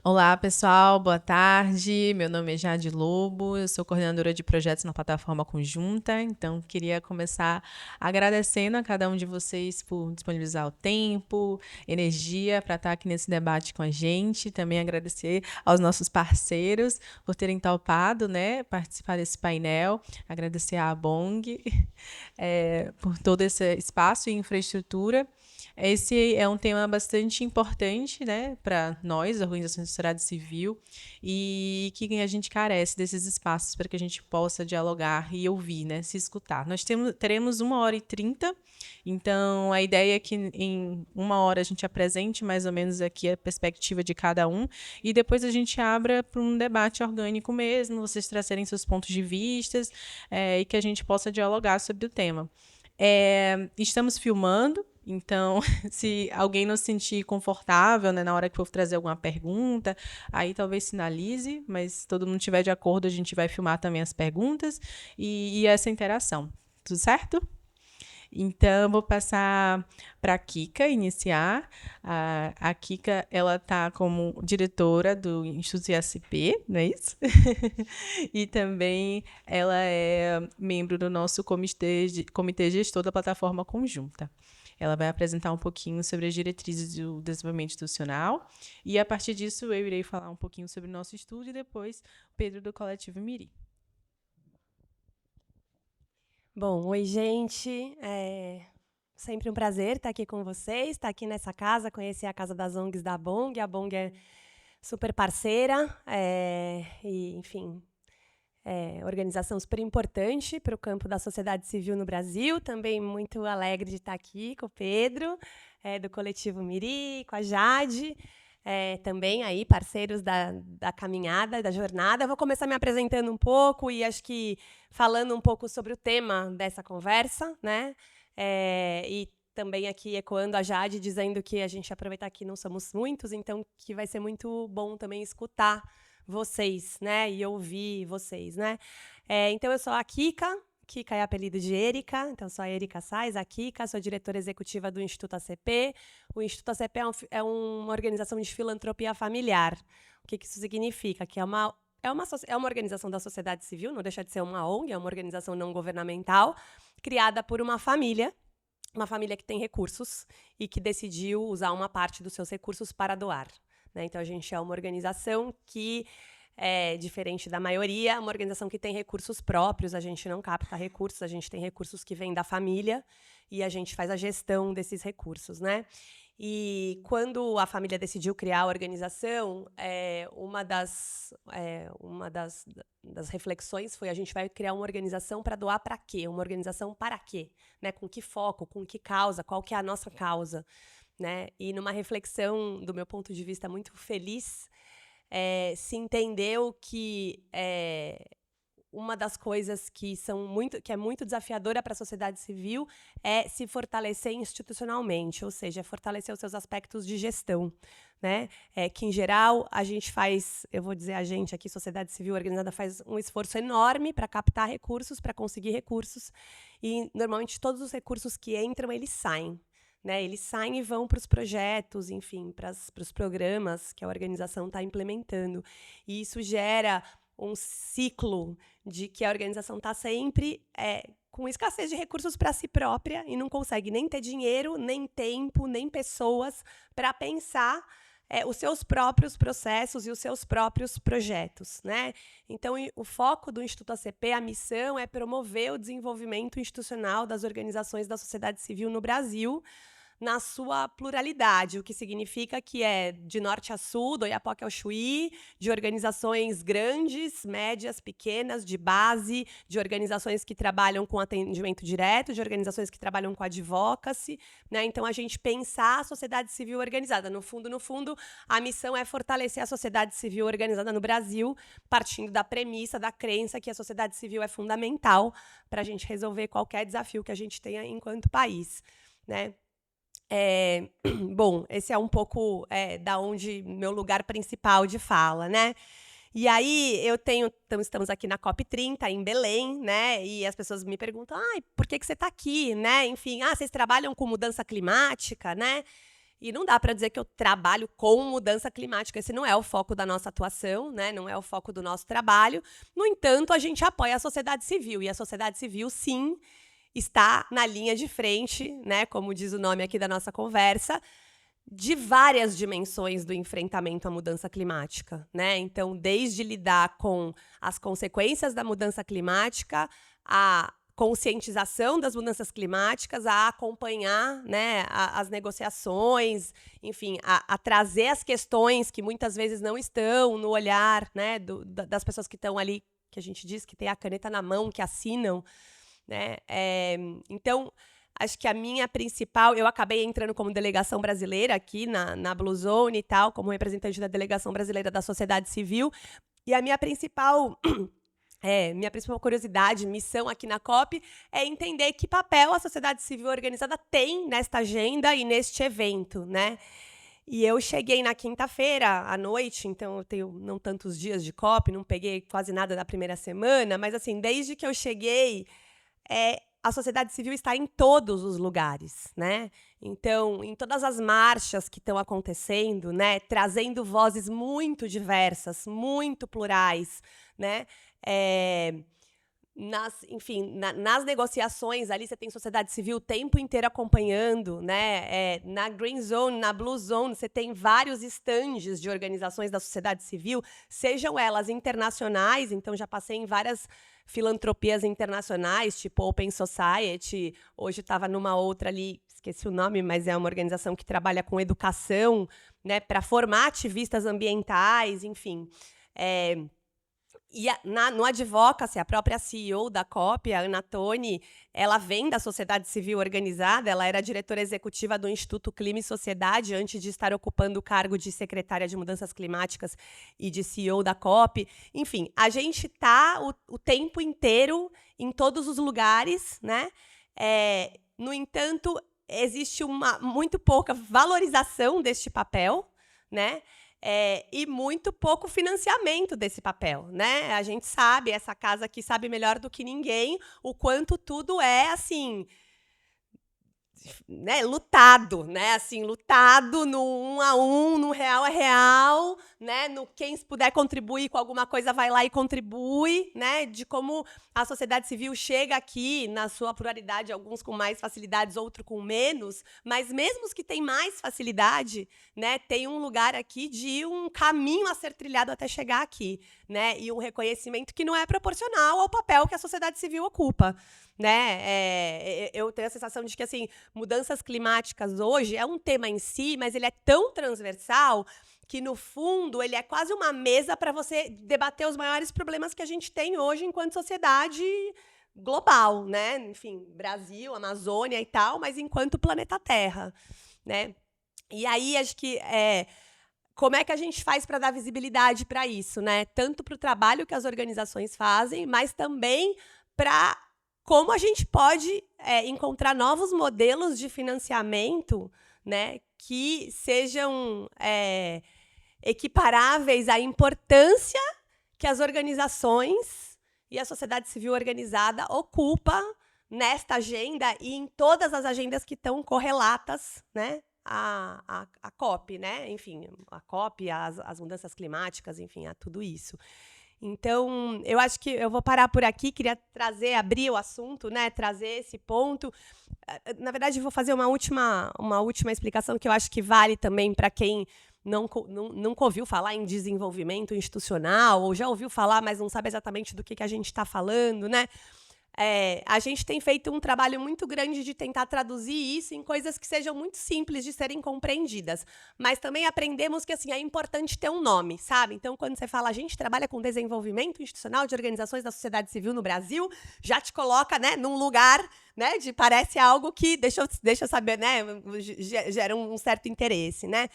Olá, pessoal, boa tarde. Meu nome é Jade Lobo, eu sou coordenadora de projetos na plataforma Conjunta, então queria começar agradecendo a cada um de vocês por disponibilizar o tempo, energia para estar aqui nesse debate com a gente. Também agradecer aos nossos parceiros por terem topado, né, participar desse painel. Agradecer à Abong por todo esse espaço e infraestrutura. Esse é um tema bastante importante, né, para nós, organizações da sociedade civil, e que a gente carece desses espaços para que a gente possa dialogar e ouvir, né, se escutar. Teremos 1h30, então a ideia é que em 1 hora a gente apresente mais ou menos aqui a perspectiva de cada um, e depois a gente abra para um debate orgânico mesmo, vocês trazerem seus pontos de vistas, e que a gente possa dialogar sobre o tema. Estamos filmando, então, se alguém não se sentir confortável, né, na hora que for trazer alguma pergunta, aí talvez sinalize, mas se todo mundo estiver de acordo, a gente vai filmar também as perguntas e essa interação. Tudo certo? Então, eu vou passar para a Kika iniciar. A Kika, ela está como diretora do Instituto IACP, não é isso? E também ela é membro do nosso comitê gestor da plataforma Conjunta. Ela vai apresentar um pouquinho sobre as diretrizes do desenvolvimento institucional e, a partir disso, eu irei falar um pouquinho sobre o nosso estudo e depois Pedro do Coletivo Miri. Bom, oi, gente. Sempre um prazer estar aqui com vocês, estar aqui nessa casa, conhecer a Casa das ONGs da Abong. A Abong é super parceira e, enfim, organização super importante para o campo da sociedade civil no Brasil. Também muito alegre de estar aqui com o Pedro, do Coletivo Miri, com a Jade. Também aí parceiros da caminhada, da jornada. Vou começar me apresentando um pouco e acho que falando um pouco sobre o tema dessa conversa, né? E também aqui ecoando a Jade, dizendo que a gente aproveitar que não somos muitos, então que vai ser muito bom também escutar vocês, né? E ouvir vocês, né? Então eu sou a Kika. Kika é apelido de Erika, então sou a Erika Sais, a Kika, sou diretora executiva do Instituto ACP. O Instituto ACP é uma organização de filantropia familiar. O que isso significa? Que é uma organização da sociedade civil, não deixa de ser uma ONG, é uma organização não governamental, criada por uma família que tem recursos e que decidiu usar uma parte dos seus recursos para doar, né? Então, a gente é uma organização que diferente da maioria, uma organização que tem recursos próprios, a gente não capta recursos, a gente tem recursos que vêm da família e a gente faz a gestão desses recursos, né? E quando a família decidiu criar a organização, das reflexões foi: a gente vai criar uma organização para doar para quê? Uma organização para quê? Né? Com que foco? Com que causa? Qual que é a nossa causa? Né? E numa reflexão, do meu ponto de vista, muito feliz, se entendeu que uma das coisas que é muito desafiadora para a sociedade civil é se fortalecer institucionalmente, ou seja, fortalecer os seus aspectos de gestão, né? Que em geral a gente faz, eu vou dizer a gente aqui, sociedade civil organizada, faz um esforço enorme para captar recursos, para conseguir recursos, e normalmente todos os recursos que entram, eles saem. Né, eles saem e vão para os projetos, enfim, para os programas que a organização está implementando. E isso gera um ciclo de que a organização está sempre com escassez de recursos para si própria e não consegue nem ter dinheiro, nem tempo, nem pessoas para pensar os seus próprios processos e os seus próprios projetos, né? Então, o foco do Instituto ACP, a missão é promover o desenvolvimento institucional das organizações da sociedade civil no Brasil, na sua pluralidade, o que significa que é de norte a sul, do Oiapoque ao Chuí, de organizações grandes, médias, pequenas, de base, de organizações que trabalham com atendimento direto, de organizações que trabalham com advocacy, né? Então, a gente pensar a sociedade civil organizada. No fundo, a missão é fortalecer a sociedade civil organizada no Brasil, partindo da premissa, da crença que a sociedade civil é fundamental para a gente resolver qualquer desafio que a gente tenha enquanto país, né? Bom, esse é um pouco da onde meu lugar principal de fala, né? E aí estamos aqui na COP30 em Belém, né? E as pessoas me perguntam: por que você está aqui, né? Enfim, vocês trabalham com mudança climática, né? E não dá para dizer que eu trabalho com mudança climática. Esse não é o foco da nossa atuação, né? Não é o foco do nosso trabalho. No entanto, a gente apoia a sociedade civil. E a sociedade civil, sim, está na linha de frente, né? Como diz o nome aqui da nossa conversa, de várias dimensões do enfrentamento à mudança climática, né? Então, desde lidar com as consequências da mudança climática, a conscientização das mudanças climáticas, a acompanhar, né, as negociações, enfim, a trazer as questões que muitas vezes não estão no olhar, né, das pessoas que estão ali, que a gente diz que tem a caneta na mão, que assinam, né? Então, acho que a minha principal... Eu acabei entrando como delegação brasileira aqui na Blue Zone e tal, como representante da delegação brasileira da sociedade civil, e a minha principal curiosidade, missão aqui na COP é entender que papel a sociedade civil organizada tem nesta agenda e neste evento, né? E eu cheguei na quinta-feira à noite, então eu tenho não tantos dias de COP, não peguei quase nada da primeira semana, mas assim, desde que eu cheguei, a sociedade civil está em todos os lugares, né? Então, em todas as marchas que estão acontecendo, né, trazendo vozes muito diversas, muito plurais, né? Nas negociações ali, você tem sociedade civil o tempo inteiro acompanhando, né? Na Green Zone, na Blue Zone, você tem vários estandes de organizações da sociedade civil, sejam elas internacionais, então já passei em várias filantropias internacionais, tipo Open Society, hoje estava numa outra ali, esqueci o nome, mas é uma organização que trabalha com educação, né, para formar ativistas ambientais, enfim. E no Advocacy, a própria CEO da COP, a Ana Toni, ela vem da sociedade civil organizada, ela era diretora executiva do Instituto Clima e Sociedade, antes de estar ocupando o cargo de secretária de Mudanças Climáticas e de CEO da COP. Enfim, a gente está o tempo inteiro em todos os lugares, né? No entanto, existe uma muito pouca valorização deste papel, né? E muito pouco financiamento desse papel, né? A gente sabe, essa casa aqui sabe melhor do que ninguém o quanto tudo é, assim, né, lutado, né? Assim, lutado no 1 a 1, no real a real, né? No quem puder contribuir com alguma coisa vai lá e contribui, né? De como a sociedade civil chega aqui na sua pluralidade, alguns com mais facilidades, outros com menos, mas mesmo os que têm mais facilidade, né, tem um lugar aqui de um caminho a ser trilhado até chegar aqui, né? E um reconhecimento que não é proporcional ao papel que a sociedade civil ocupa, né? Eu tenho a sensação de que, assim, mudanças climáticas hoje é um tema em si, mas ele é tão transversal que, no fundo, ele é quase uma mesa para você debater os maiores problemas que a gente tem hoje enquanto sociedade global, né? Enfim, Brasil, Amazônia e tal, mas enquanto planeta Terra, né? E aí, acho que como é que a gente faz para dar visibilidade para isso, né? Tanto para o trabalho que as organizações fazem, mas também para como a gente pode encontrar novos modelos de financiamento, né, que sejam equiparáveis à importância que as organizações e a sociedade civil organizada ocupa nesta agenda e em todas as agendas que estão correlatas, né, à COP, né? Enfim, a COP, as mudanças climáticas, enfim, a tudo isso. Então, eu acho que eu vou parar por aqui, queria abrir o assunto, né, trazer esse ponto. Na verdade, vou fazer uma última explicação que eu acho que vale também para quem nunca ouviu falar em desenvolvimento institucional, ou já ouviu falar, mas não sabe exatamente do que a gente está falando, né? A gente tem feito um trabalho muito grande de tentar traduzir isso em coisas que sejam muito simples de serem compreendidas. Mas também aprendemos que, assim, é importante ter um nome, sabe? Então, quando você fala, a gente trabalha com desenvolvimento institucional de organizações da sociedade civil no Brasil, já te coloca, né, num lugar, né, parece algo que, deixa eu saber, né, gera um certo interesse, né?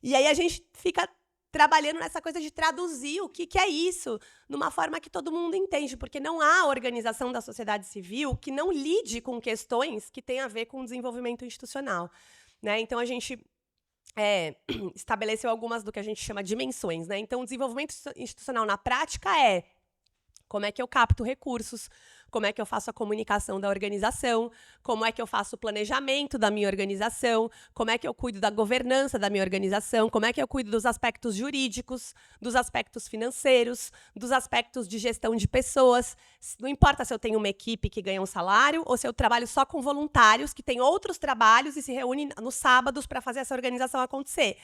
E aí a gente fica trabalhando nessa coisa de traduzir o que é isso, numa forma que todo mundo entende, porque não há organização da sociedade civil que não lide com questões que têm a ver com o desenvolvimento institucional, né? Então, a gente estabeleceu algumas do que a gente chama de dimensões, né? Então, o desenvolvimento institucional na prática como é que eu capto recursos como é que eu faço a comunicação da organização, como é que eu faço o planejamento da minha organização, como é que eu cuido da governança da minha organização, como é que eu cuido dos aspectos jurídicos, dos aspectos financeiros, dos aspectos de gestão de pessoas. Não importa se eu tenho uma equipe que ganha um salário ou se eu trabalho só com voluntários que têm outros trabalhos e se reúnem nos sábados para fazer essa organização acontecer.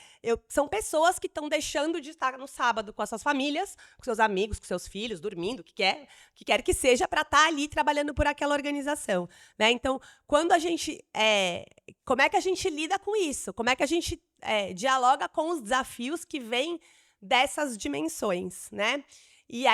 São pessoas que estão deixando de estar no sábado com as suas famílias, com seus amigos, com seus filhos, dormindo, o que quer que seja, para estar ali trabalhando por aquela organização, né? Então, quando a gente... como é que a gente lida com isso? Como é que a gente dialoga com os desafios que vêm dessas dimensões, né? E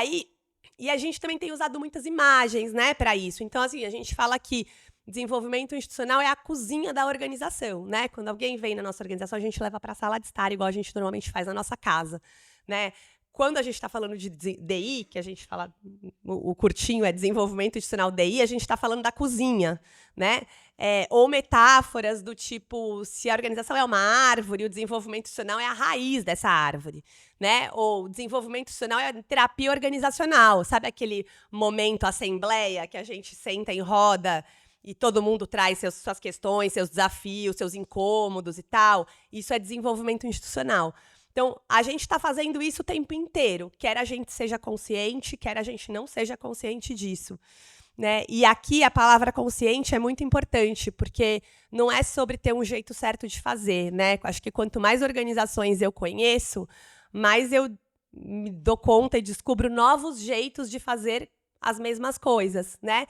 a gente também tem usado muitas imagens, né, para isso. Então, assim, a gente fala que desenvolvimento institucional é a cozinha da organização, né? Quando alguém vem na nossa organização, a gente leva para a sala de estar, igual a gente normalmente faz na nossa casa, né? Quando a gente está falando de DI, que a gente fala, o curtinho é desenvolvimento institucional DI, a gente está falando da cozinha, né? Ou metáforas do tipo, se a organização é uma árvore, o desenvolvimento institucional é a raiz dessa árvore, né? Ou desenvolvimento institucional é terapia organizacional, sabe aquele momento assembleia que a gente senta em roda e todo mundo traz suas questões, seus desafios, seus incômodos e tal? Isso é desenvolvimento institucional. Então, a gente está fazendo isso o tempo inteiro, quer a gente seja consciente, quer a gente não seja consciente disso, né? E aqui a palavra consciente é muito importante, porque não é sobre ter um jeito certo de fazer, né? Acho que quanto mais organizações eu conheço, mais eu me dou conta e descubro novos jeitos de fazer as mesmas coisas, né?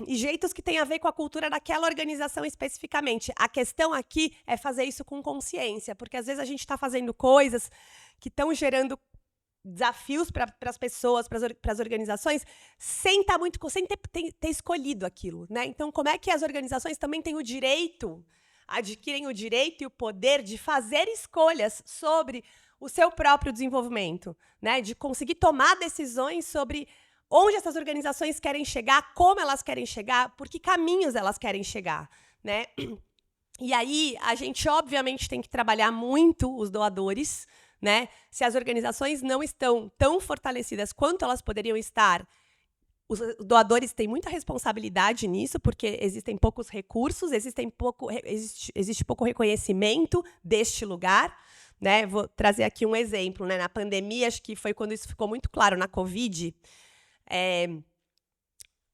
E jeitos que têm a ver com a cultura daquela organização especificamente. A questão aqui é fazer isso com consciência, porque às vezes a gente está fazendo coisas que estão gerando desafios para as pessoas, para as organizações, sem ter escolhido aquilo, né? Então, como é que as organizações também têm adquirem o direito e o poder de fazer escolhas sobre o seu próprio desenvolvimento, né? De conseguir tomar decisões sobre onde essas organizações querem chegar, como elas querem chegar, por que caminhos elas querem chegar, né? E aí, a gente, obviamente, tem que trabalhar muito os doadores, né? Se as organizações não estão tão fortalecidas quanto elas poderiam estar, os doadores têm muita responsabilidade nisso, porque existem poucos recursos, existe pouco reconhecimento deste lugar, né? Vou trazer aqui um exemplo, né? Na pandemia, acho que foi quando isso ficou muito claro, na Covid.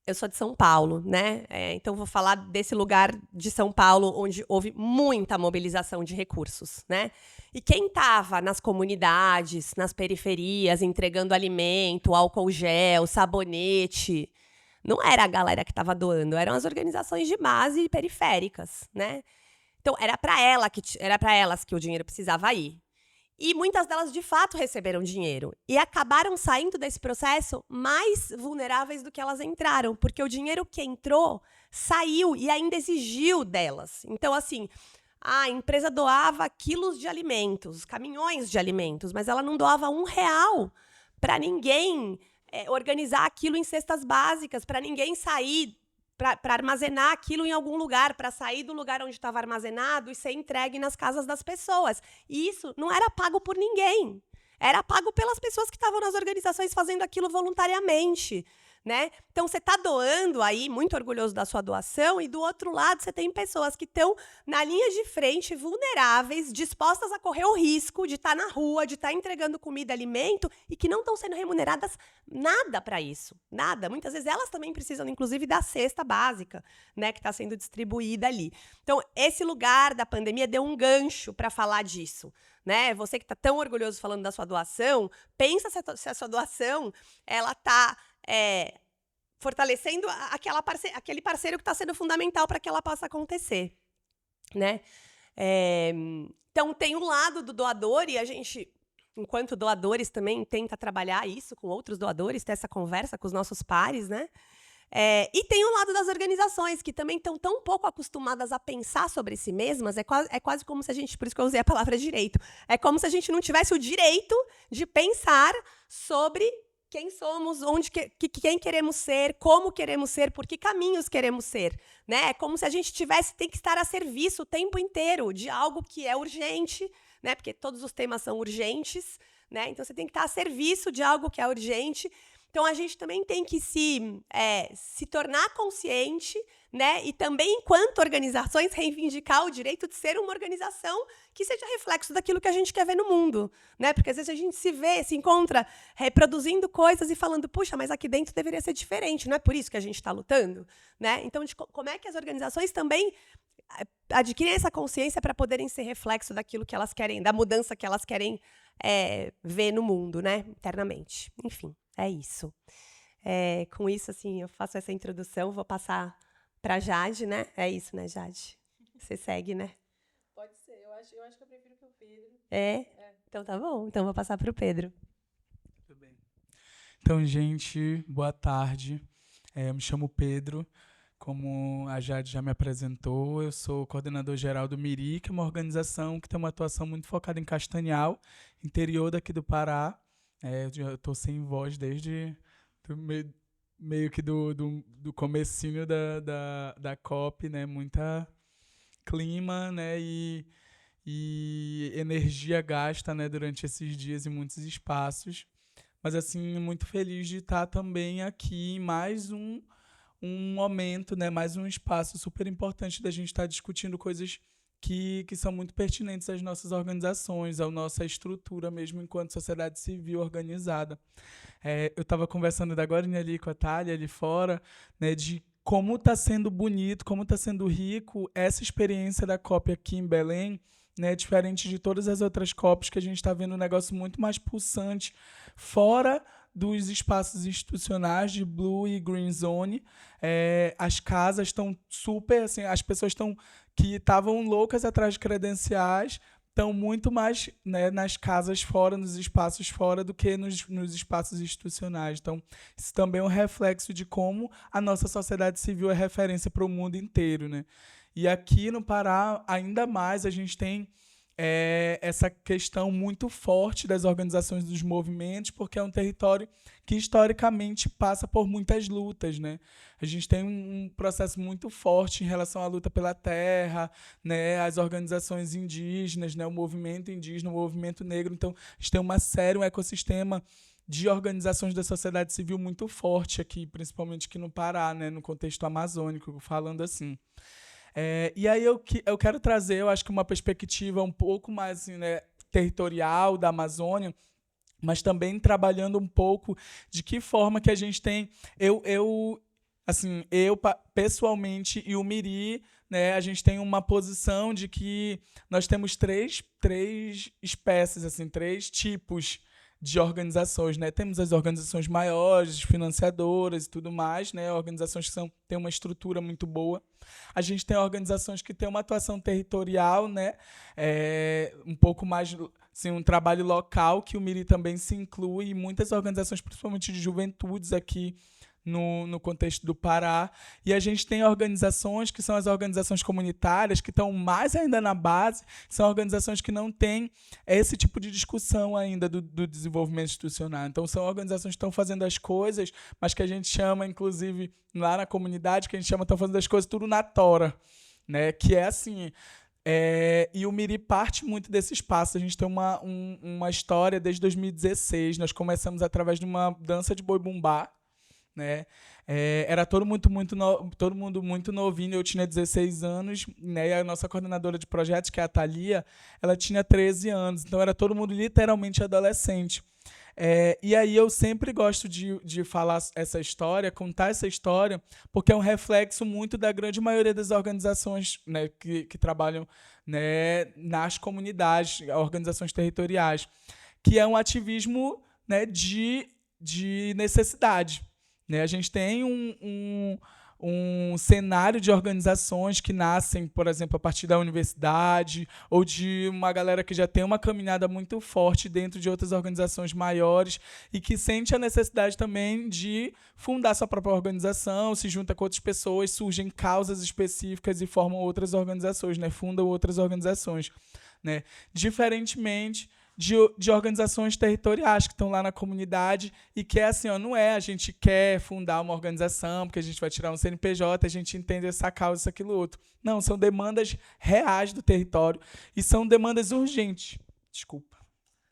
Eu sou de São Paulo, né? Então, vou falar desse lugar de São Paulo onde houve muita mobilização de recursos, né? E quem estava nas comunidades, nas periferias, entregando alimento, álcool gel, sabonete, não era a galera que estava doando, eram as organizações de base e periféricas, né? Então, era para elas que o dinheiro precisava ir. E muitas delas, de fato, receberam dinheiro. E acabaram saindo desse processo mais vulneráveis do que elas entraram. Porque o dinheiro que entrou saiu e ainda exigiu delas. Então, assim, a empresa doava quilos de alimentos, caminhões de alimentos, mas ela não doava R$1 para ninguém organizar aquilo em cestas básicas, para ninguém sair, para armazenar aquilo em algum lugar, para sair do lugar onde estava armazenado e ser entregue nas casas das pessoas. E isso não era pago por ninguém. Era pago pelas pessoas que estavam nas organizações fazendo aquilo voluntariamente, né? Então, você está doando aí, muito orgulhoso da sua doação, e do outro lado você tem pessoas que estão na linha de frente, vulneráveis, dispostas a correr o risco de estar na rua, de estar entregando comida, alimento, e que não estão sendo remuneradas nada para isso. Nada. Muitas vezes elas também precisam, inclusive, da cesta básica, né, que está sendo distribuída ali. Então, esse lugar da pandemia deu um gancho para falar disso, né? Você que está tão orgulhoso falando da sua doação, pensa se a sua doação ela está fortalecendo aquele parceiro que está sendo fundamental para que ela possa acontecer, né? Então, tem um lado do doador, e a gente, enquanto doadores, também tenta trabalhar isso com outros doadores, ter essa conversa com os nossos pares, né? E tem um lado das organizações, que também estão tão pouco acostumadas a pensar sobre si mesmas, é quase como se a gente, por isso que eu usei a palavra direito, é como se a gente não tivesse o direito de pensar sobre quem somos, quem queremos ser, como queremos ser, por que caminhos queremos ser, né? É como se a gente tem que estar a serviço o tempo inteiro de algo que é urgente, né? Porque todos os temas são urgentes, né? Então, você tem que estar a serviço de algo que é urgente. Então, a gente também tem que se tornar consciente, né? E também, enquanto organizações, reivindicar o direito de ser uma organização que seja reflexo daquilo que a gente quer ver no mundo, né? Porque às vezes a gente se encontra reproduzindo coisas e falando, puxa, mas aqui dentro deveria ser diferente, não é por isso que a gente está lutando, né? Então, como é que as organizações também adquirem essa consciência para poderem ser reflexo daquilo que elas querem, da mudança que elas querem ver no mundo, né? Internamente. Enfim, é isso. Com isso, assim, eu faço essa introdução, vou passar para a Jade, né? É isso, né, Jade? Você segue, né? Pode ser, eu acho que eu prefiro que o Pedro. Então tá bom, então vou passar para o Pedro. Tudo bem. Então, gente, boa tarde. Me chamo Pedro. Como a Jade já me apresentou, eu sou coordenador geral do MIRI, que é uma organização que tem uma atuação muito focada em Castanhal, interior daqui do Pará. Eu estou sem voz desde meio que do comecinho da COP, né? Muita clima, né? E energia gasta, né? Durante esses dias em muitos espaços. Mas, assim, muito feliz de estar também aqui em mais um momento, né, mais um espaço super importante da gente estar discutindo coisas que são muito pertinentes às nossas organizações, à nossa estrutura mesmo enquanto sociedade civil organizada. Eu estava conversando agora ali com a Thalia, ali fora, né, de como está sendo bonito, como está sendo rico essa experiência da COP aqui em Belém, né, diferente de todas as outras COPs, que a gente está vendo um negócio muito mais pulsante fora dos espaços institucionais de Blue e Green Zone. As casas estão super, assim, as pessoas que estavam loucas atrás de credenciais estão muito mais, né, nas casas fora, nos espaços fora, do que nos espaços institucionais. Então, isso também é um reflexo de como a nossa sociedade civil é referência para o mundo inteiro, né? E aqui no Pará, ainda mais, a gente tem essa questão muito forte das organizações dos movimentos, porque é um território que historicamente passa por muitas lutas, né? A gente tem um processo muito forte em relação à luta pela terra, né? As organizações indígenas, né? O movimento indígena, o movimento negro. Então, a gente tem um ecossistema de organizações da sociedade civil muito forte aqui, principalmente aqui no Pará, né? No contexto amazônico, falando assim. E aí eu quero trazer, eu acho que uma perspectiva um pouco mais assim, né, territorial da Amazônia, mas também trabalhando um pouco de que forma que a gente tem... Eu pessoalmente, e o MIRI, né, a gente tem uma posição de que nós temos três espécies, assim, 3 tipos de organizações, né? Temos as organizações maiores, financiadoras e tudo mais, né? Organizações que têm uma estrutura muito boa. A gente tem organizações que têm uma atuação territorial, né? Um pouco mais, assim, um trabalho local, que o MIRI também se inclui, e muitas organizações, principalmente de juventudes aqui no contexto do Pará. E a gente tem organizações que são as organizações comunitárias, que estão mais ainda na base, são organizações que não têm esse tipo de discussão ainda do desenvolvimento institucional. Então, são organizações que estão fazendo as coisas, mas que a gente chama, inclusive, lá na comunidade, que a gente chama, estão fazendo as coisas tudo na tora, né? Que é assim... e o MIRI parte muito desse espaço. A gente tem uma história desde 2016. Nós começamos através de uma dança de boi-bumbá, né? Era todo mundo muito novinho. Eu tinha 16 anos, né? E a nossa coordenadora de projetos, que é a Thalia, ela tinha 13 anos. Então, era todo mundo literalmente adolescente. E aí eu sempre gosto de falar essa história, contar essa história, porque é um reflexo muito da grande maioria das organizações, né, que trabalham, né, nas comunidades, organizações territoriais, que é um ativismo, né, de necessidade. Né? A gente tem um cenário de organizações que nascem, por exemplo, a partir da universidade, ou de uma galera que já tem uma caminhada muito forte dentro de outras organizações maiores e que sente a necessidade também de fundar sua própria organização, se junta com outras pessoas, surgem causas específicas e formam outras organizações, né? Fundam outras organizações. Né? Diferentemente de organizações territoriais que estão lá na comunidade e que é assim, não é a gente quer fundar uma organização porque a gente vai tirar um CNPJ, a gente entende essa causa, isso, aquilo, outro. Não, são demandas reais do território e são demandas urgentes.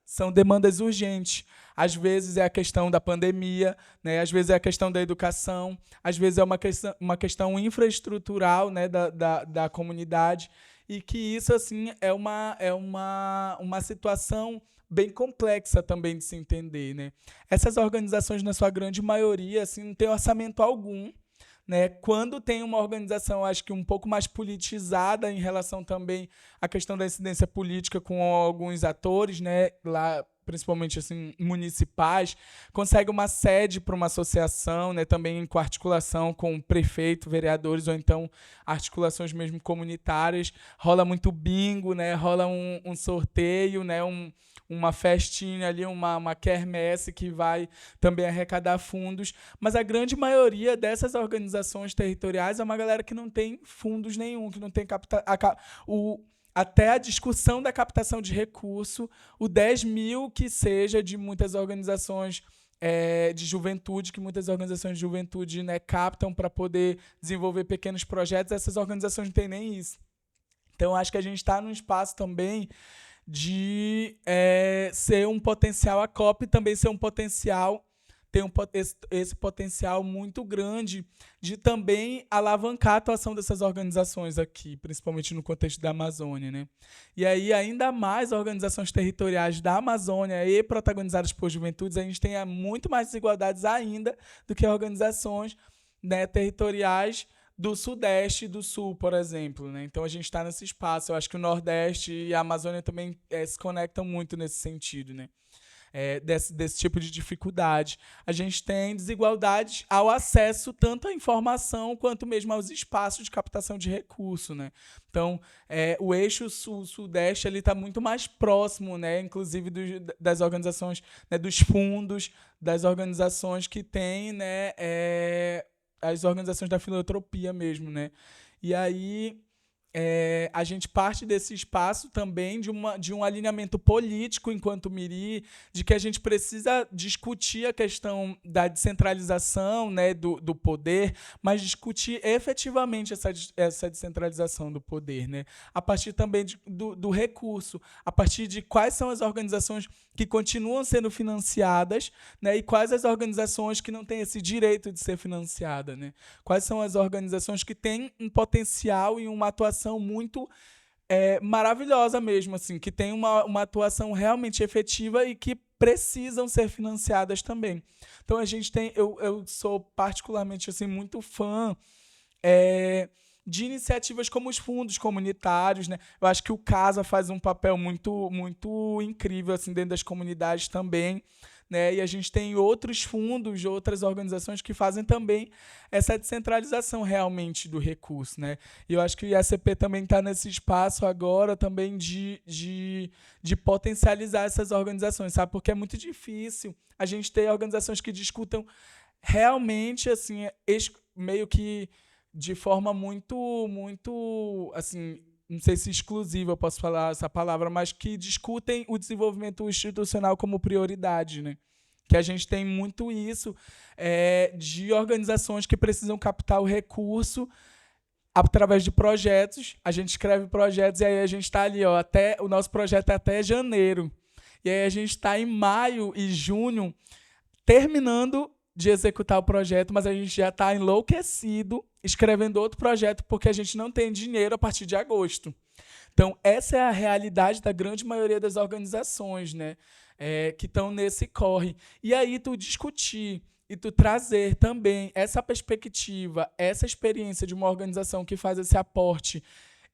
São demandas urgentes. Às vezes é a questão da pandemia, né? Às vezes é a questão da educação, às vezes é uma questão infraestrutural, né, da comunidade, e que isso assim é uma situação bem complexa também de se entender, né? Essas organizações, na sua grande maioria, assim, não têm orçamento algum, né? Quando tem uma organização, acho que um pouco mais politizada em relação também à questão da incidência política com alguns atores, né? Lá, principalmente assim, municipais, consegue uma sede para uma associação, né? Também com articulação com prefeito, vereadores, ou então articulações mesmo comunitárias. Rola muito bingo, né? Rola um sorteio, né? Uma festinha ali, uma quermesse que vai também arrecadar fundos, mas a grande maioria dessas organizações territoriais é uma galera que não tem fundos nenhum, que não tem até a discussão da captação de recurso, o 10 mil que seja de muitas organizações de juventude, que muitas organizações de juventude, né, captam para poder desenvolver pequenos projetos, essas organizações não têm nem isso. Então, acho que a gente está num espaço também de ser um potencial, a COP também ser um potencial, ter esse potencial muito grande de também alavancar a atuação dessas organizações aqui, principalmente no contexto da Amazônia, né? E aí, ainda mais organizações territoriais da Amazônia e protagonizadas por juventudes, a gente tem muito mais desigualdades ainda do que organizações, né, territoriais do Sudeste e do Sul, por exemplo, né? Então a gente está nesse espaço. Eu acho que o Nordeste e a Amazônia também se conectam muito nesse sentido, né? Desse tipo de dificuldade. A gente tem desigualdades ao acesso tanto à informação quanto mesmo aos espaços de captação de recurso, né? Então, o eixo Sul-Sudeste está muito mais próximo, né? Inclusive das organizações, né? Dos fundos, das organizações que têm, né? As organizações da filantropia mesmo, né? E aí a gente parte desse espaço também de um alinhamento político enquanto Miri, de que a gente precisa discutir a questão da descentralização, né, do poder, mas discutir efetivamente essa descentralização do poder, né? A partir também do recurso, a partir de quais são as organizações que continuam sendo financiadas, né, e quais as organizações que não têm esse direito de ser financiada, né? Quais são as organizações que têm um potencial e uma atuação muito maravilhosa mesmo, assim, que tem uma atuação realmente efetiva e que precisam ser financiadas também. Então a gente tem, eu sou particularmente assim muito fã de iniciativas como os fundos comunitários, né? Eu acho que o CASA faz um papel muito, muito incrível assim, dentro das comunidades também, né? E a gente tem outros fundos, outras organizações que fazem também essa descentralização realmente do recurso, né? E eu acho que o IACP também está nesse espaço agora também de potencializar essas organizações, sabe? Porque é muito difícil a gente ter organizações que discutam realmente, assim, meio que de forma muito, muito, assim, não sei se exclusiva eu posso falar essa palavra, mas que discutem o desenvolvimento institucional como prioridade, né? Que a gente tem muito isso de organizações que precisam captar o recurso através de projetos. A gente escreve projetos e aí a gente está ali, ó, o nosso projeto é até janeiro. E aí a gente está em maio e junho terminando de executar o projeto, mas a gente já está enlouquecido escrevendo outro projeto porque a gente não tem dinheiro a partir de agosto. Então, essa é a realidade da grande maioria das organizações, né, que estão nesse corre. E aí, tu discutir e tu trazer também essa perspectiva, essa experiência de uma organização que faz esse aporte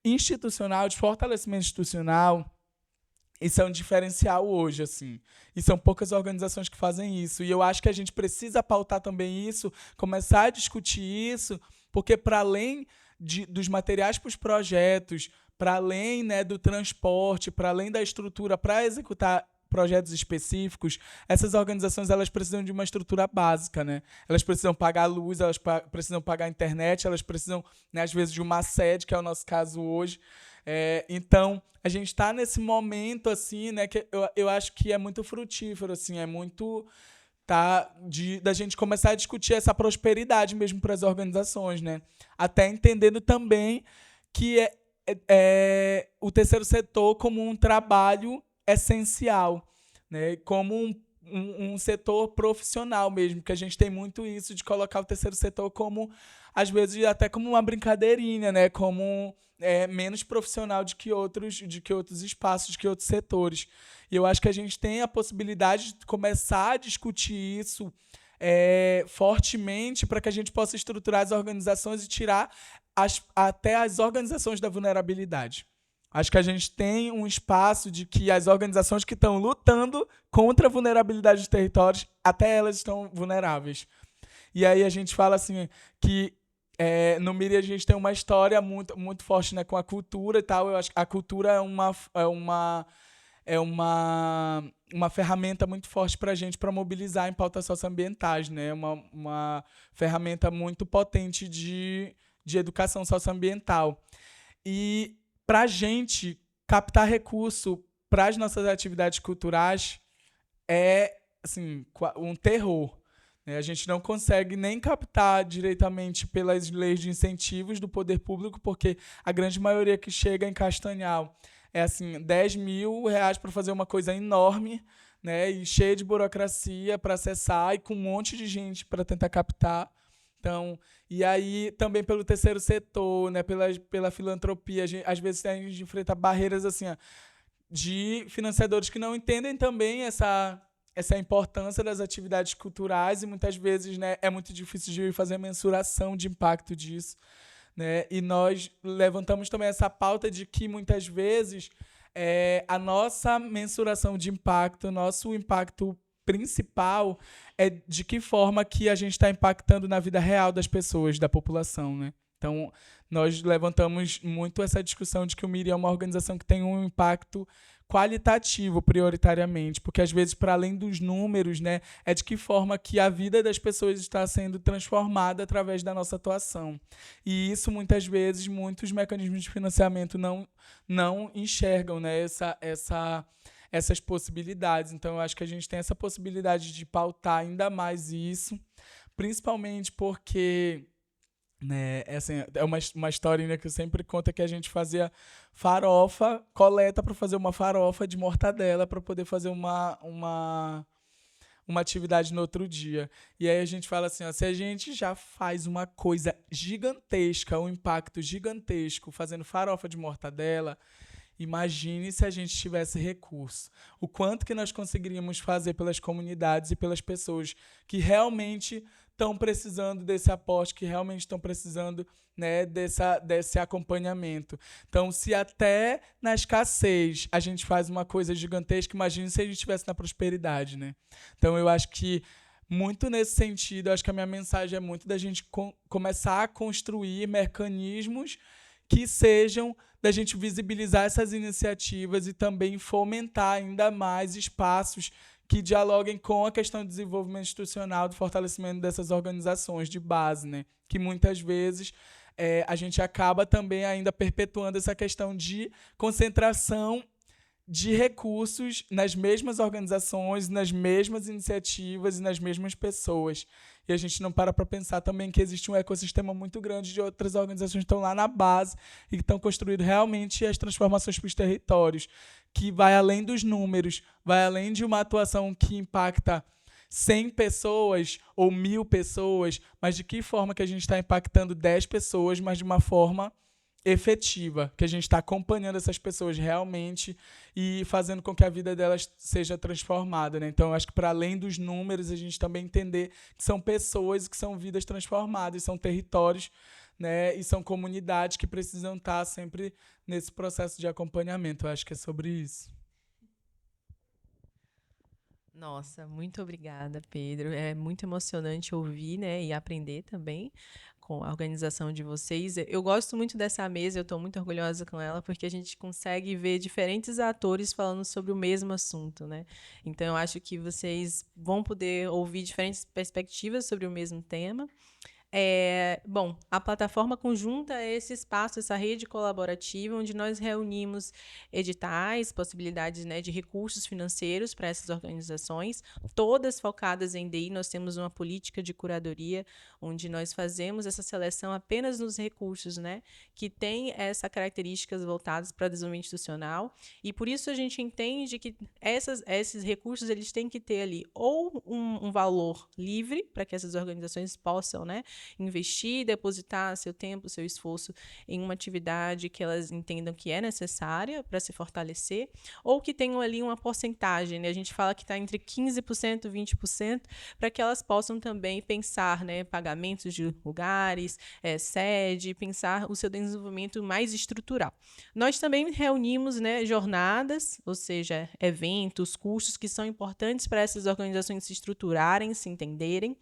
institucional, de fortalecimento institucional, isso é um diferencial hoje, assim. E são poucas organizações que fazem isso. E eu acho que a gente precisa pautar também isso, começar a discutir isso, porque para além dos materiais para os projetos, para além, né, do transporte, para além da estrutura para executar projetos específicos, essas organizações elas precisam de uma estrutura básica, né? Elas precisam pagar luz, elas precisam pagar internet, elas precisam, né, às vezes, de uma sede, que é o nosso caso hoje. Então, a gente está nesse momento, assim, né, que eu acho que é muito frutífero, assim, é muito da gente começar a discutir essa prosperidade mesmo para as organizações, né? Até entendendo também que o terceiro setor como um trabalho essencial, né? Como um setor profissional mesmo, que a gente tem muito isso de colocar o terceiro setor como, às vezes, até como uma brincadeirinha, né? Como menos profissional de que outros espaços, de que outros setores. E eu acho que a gente tem a possibilidade de começar a discutir isso fortemente para que a gente possa estruturar as organizações e tirar até as organizações da vulnerabilidade. Acho que a gente tem um espaço de que as organizações que estão lutando contra a vulnerabilidade dos territórios, até elas estão vulneráveis. E aí a gente fala assim que no Miri a gente tem uma história muito, muito forte, né, com a cultura e tal. Eu acho que a cultura é uma ferramenta muito forte para a gente para mobilizar em pautas socioambientais, né? Uma ferramenta muito potente de educação socioambiental. E para a gente captar recurso para as nossas atividades culturais é assim, um terror. Né? A gente não consegue nem captar diretamente pelas leis de incentivos do poder público, porque a grande maioria que chega em Castanhal é assim, R$10.000 para fazer uma coisa enorme, né? E cheia de burocracia para acessar e com um monte de gente para tentar captar. Então, e aí também pelo terceiro setor, né, pela filantropia, às vezes a gente enfrenta barreiras assim, de financiadores que não entendem também essa importância das atividades culturais e muitas vezes, né, é muito difícil de fazer a mensuração de impacto disso. Né? E nós levantamos também essa pauta de que muitas vezes a nossa mensuração de impacto, nosso impacto principal é de que forma que a gente está impactando na vida real das pessoas, da população, né? Então, nós levantamos muito essa discussão de que o Miri é uma organização que tem um impacto qualitativo, prioritariamente, porque às vezes, para além dos números, né, é de que forma que a vida das pessoas está sendo transformada através da nossa atuação. E isso, muitas vezes, muitos mecanismos de financiamento não enxergam, né, essas possibilidades. Então, eu acho que a gente tem essa possibilidade de pautar ainda mais isso, principalmente porque, né, assim, é uma historinha que eu sempre conto, que a gente fazia coleta para fazer uma farofa de mortadela para poder fazer uma atividade no outro dia. E aí a gente fala assim, se a gente já faz uma coisa gigantesca, um impacto gigantesco fazendo farofa de mortadela, imagine se a gente tivesse recurso. O quanto que nós conseguiríamos fazer pelas comunidades e pelas pessoas que realmente estão precisando desse aporte, que realmente estão precisando, né, desse acompanhamento. Então, se até na escassez a gente faz uma coisa gigantesca, imagine se a gente estivesse na prosperidade. Né? Então, eu acho que muito nesse sentido, eu acho que a minha mensagem é muito da gente começar a construir mecanismos que sejam da gente visibilizar essas iniciativas e também fomentar ainda mais espaços que dialoguem com a questão do desenvolvimento institucional, do fortalecimento dessas organizações de base, né? Que muitas vezes a gente acaba também ainda perpetuando essa questão de concentração de recursos nas mesmas organizações, nas mesmas iniciativas e nas mesmas pessoas. E a gente não para pensar também que existe um ecossistema muito grande de outras organizações que estão lá na base e que estão construindo realmente as transformações para os territórios, que vai além dos números, vai além de uma atuação que impacta 100 pessoas ou 1.000 pessoas, mas de que forma que a gente está impactando 10 pessoas, mas de uma forma efetiva, que a gente está acompanhando essas pessoas realmente e fazendo com que a vida delas seja transformada. Né? Então, eu acho que para além dos números, a gente também entender que são pessoas, que são vidas transformadas, são territórios, né? E são comunidades que precisam estar sempre nesse processo de acompanhamento. Eu acho que é sobre isso. Nossa, muito obrigada, Pedro. É muito emocionante ouvir, né, e aprender também com a organização de vocês. Eu gosto muito dessa mesa, eu estou muito orgulhosa com ela, porque a gente consegue ver diferentes atores falando sobre o mesmo assunto, né? Então, eu acho que vocês vão poder ouvir diferentes perspectivas sobre o mesmo tema. Bom, a plataforma conjunta é esse espaço, essa rede colaborativa, onde nós reunimos editais, possibilidades, né, de recursos financeiros para essas organizações, todas focadas em DI. Nós temos uma política de curadoria, onde nós fazemos essa seleção apenas nos recursos, né, que têm essas características voltadas para o desenvolvimento institucional, e por isso a gente entende que esses recursos eles têm que ter ali ou um valor livre para que essas organizações possam, né, investir, depositar seu tempo, seu esforço em uma atividade que elas entendam que é necessária para se fortalecer, ou que tenham ali uma porcentagem, né? A gente fala que está entre 15% e 20%, para que elas possam também pensar, né, pagamentos de lugares, sede, pensar o seu desenvolvimento mais estrutural. Nós também reunimos, né, jornadas, ou seja, eventos, cursos que são importantes para essas organizações se estruturarem, se entenderem,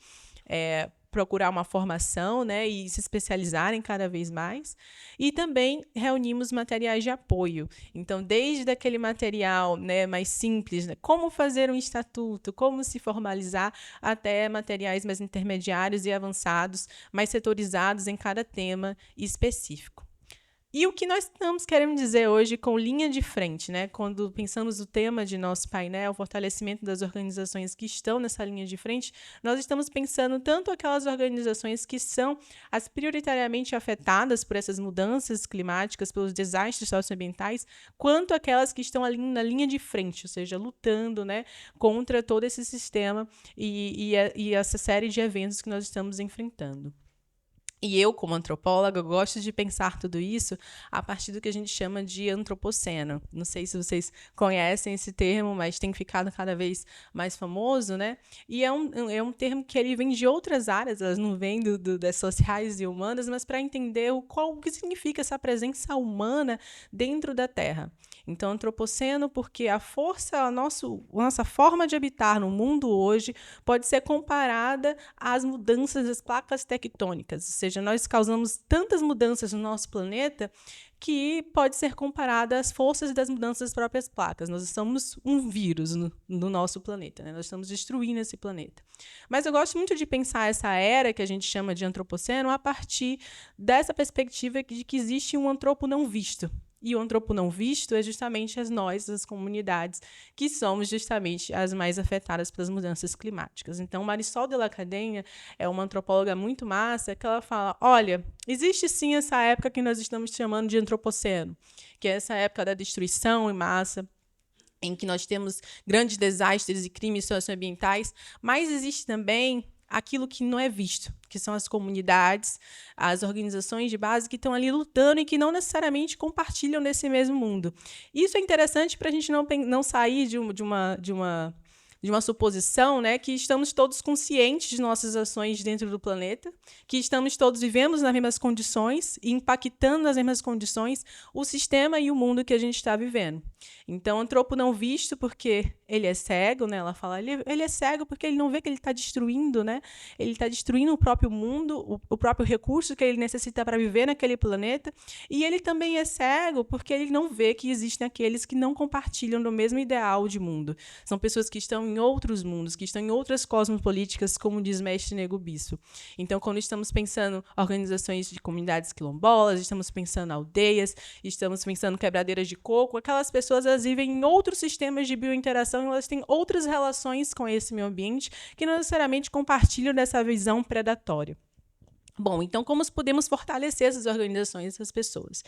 procurar uma formação, né, e se especializarem cada vez mais. E também reunimos materiais de apoio. Então, desde aquele material, né, mais simples, né, como fazer um estatuto, como se formalizar, até materiais mais intermediários e avançados, mais setorizados em cada tema específico. E o que nós estamos querendo dizer hoje com linha de frente, né? Quando pensamos o tema de nosso painel, fortalecimento das organizações que estão nessa linha de frente, nós estamos pensando tanto aquelas organizações que são as prioritariamente afetadas por essas mudanças climáticas, pelos desastres socioambientais, quanto aquelas que estão ali na linha de frente, ou seja, lutando, né, contra todo esse sistema e essa série de eventos que nós estamos enfrentando. E eu, como antropóloga, gosto de pensar tudo isso a partir do que a gente chama de antropoceno. Não sei se vocês conhecem esse termo, mas tem ficado cada vez mais famoso, né? E é um termo que ele vem de outras áreas, elas não vêm das sociais e humanas, mas para entender o que significa essa presença humana dentro da Terra. Então, antropoceno, porque a nossa forma de habitar no mundo hoje pode ser comparada às mudanças das placas tectônicas, ou seja, nós causamos tantas mudanças no nosso planeta que pode ser comparada às forças das mudanças das próprias placas. Nós somos um vírus no nosso planeta, né? Nós estamos destruindo esse planeta. Mas eu gosto muito de pensar essa era que a gente chama de antropoceno a partir dessa perspectiva de que existe um antropo não visto. E o antropo não visto é justamente as comunidades, que somos justamente as mais afetadas pelas mudanças climáticas. Então, Marisol de la Cadenha é uma antropóloga muito massa, que ela fala, olha, existe sim essa época que nós estamos chamando de antropoceno, que é essa época da destruição em massa, em que nós temos grandes desastres e crimes socioambientais, mas existe também aquilo que não é visto, que são as comunidades, as organizações de base que estão ali lutando e que não necessariamente compartilham desse mesmo mundo. Isso é interessante para a gente não sair de uma suposição, né, que estamos todos conscientes de nossas ações dentro do planeta, que vivemos nas mesmas condições e impactando nas mesmas condições o sistema e o mundo que a gente está vivendo. Então, antropo não visto porque ele é cego, né? Ela fala, ele é cego porque ele não vê que ele está destruindo, né? Ele está destruindo o próprio mundo, o próprio recurso que ele necessita para viver naquele planeta, e ele também é cego porque ele não vê que existem aqueles que não compartilham do mesmo ideal de mundo. São pessoas que estão em outros mundos, que estão em outras cosmopolíticas, como diz Mestre Nego Bisso. Então, quando estamos pensando organizações de comunidades quilombolas, estamos pensando aldeias, estamos pensando quebradeiras de coco, aquelas pessoas elas vivem em outros sistemas de biointeração e elas têm outras relações com esse meio ambiente que não necessariamente compartilham dessa visão predatória. Bom, então como podemos fortalecer essas organizações, essas pessoas?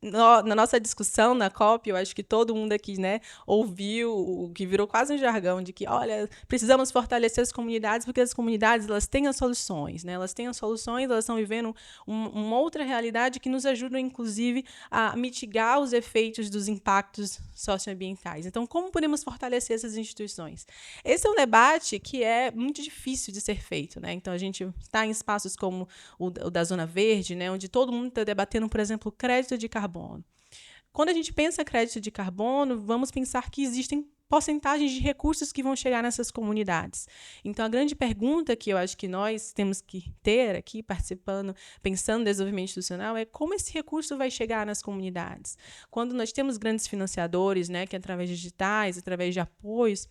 Na nossa discussão na COP, eu acho que todo mundo aqui, né, ouviu o que virou quase um jargão de que, olha, precisamos fortalecer as comunidades porque as comunidades elas têm as soluções, né? Elas têm as soluções, elas estão vivendo uma outra realidade que nos ajuda, inclusive, a mitigar os efeitos dos impactos socioambientais. Então, como podemos fortalecer essas instituições? Esse é um debate que é muito difícil de ser feito, né? Então, a gente está em espaços como o da Zona Verde, né, onde todo mundo está debatendo, por exemplo, crédito de carbono. Quando a gente pensa crédito de carbono, vamos pensar que existem porcentagens de recursos que vão chegar nessas comunidades. Então, a grande pergunta que eu acho que nós temos que ter aqui, participando, pensando no desenvolvimento institucional, é como esse recurso vai chegar nas comunidades. Quando nós temos grandes financiadores, né, que através de digitais, através de apoios,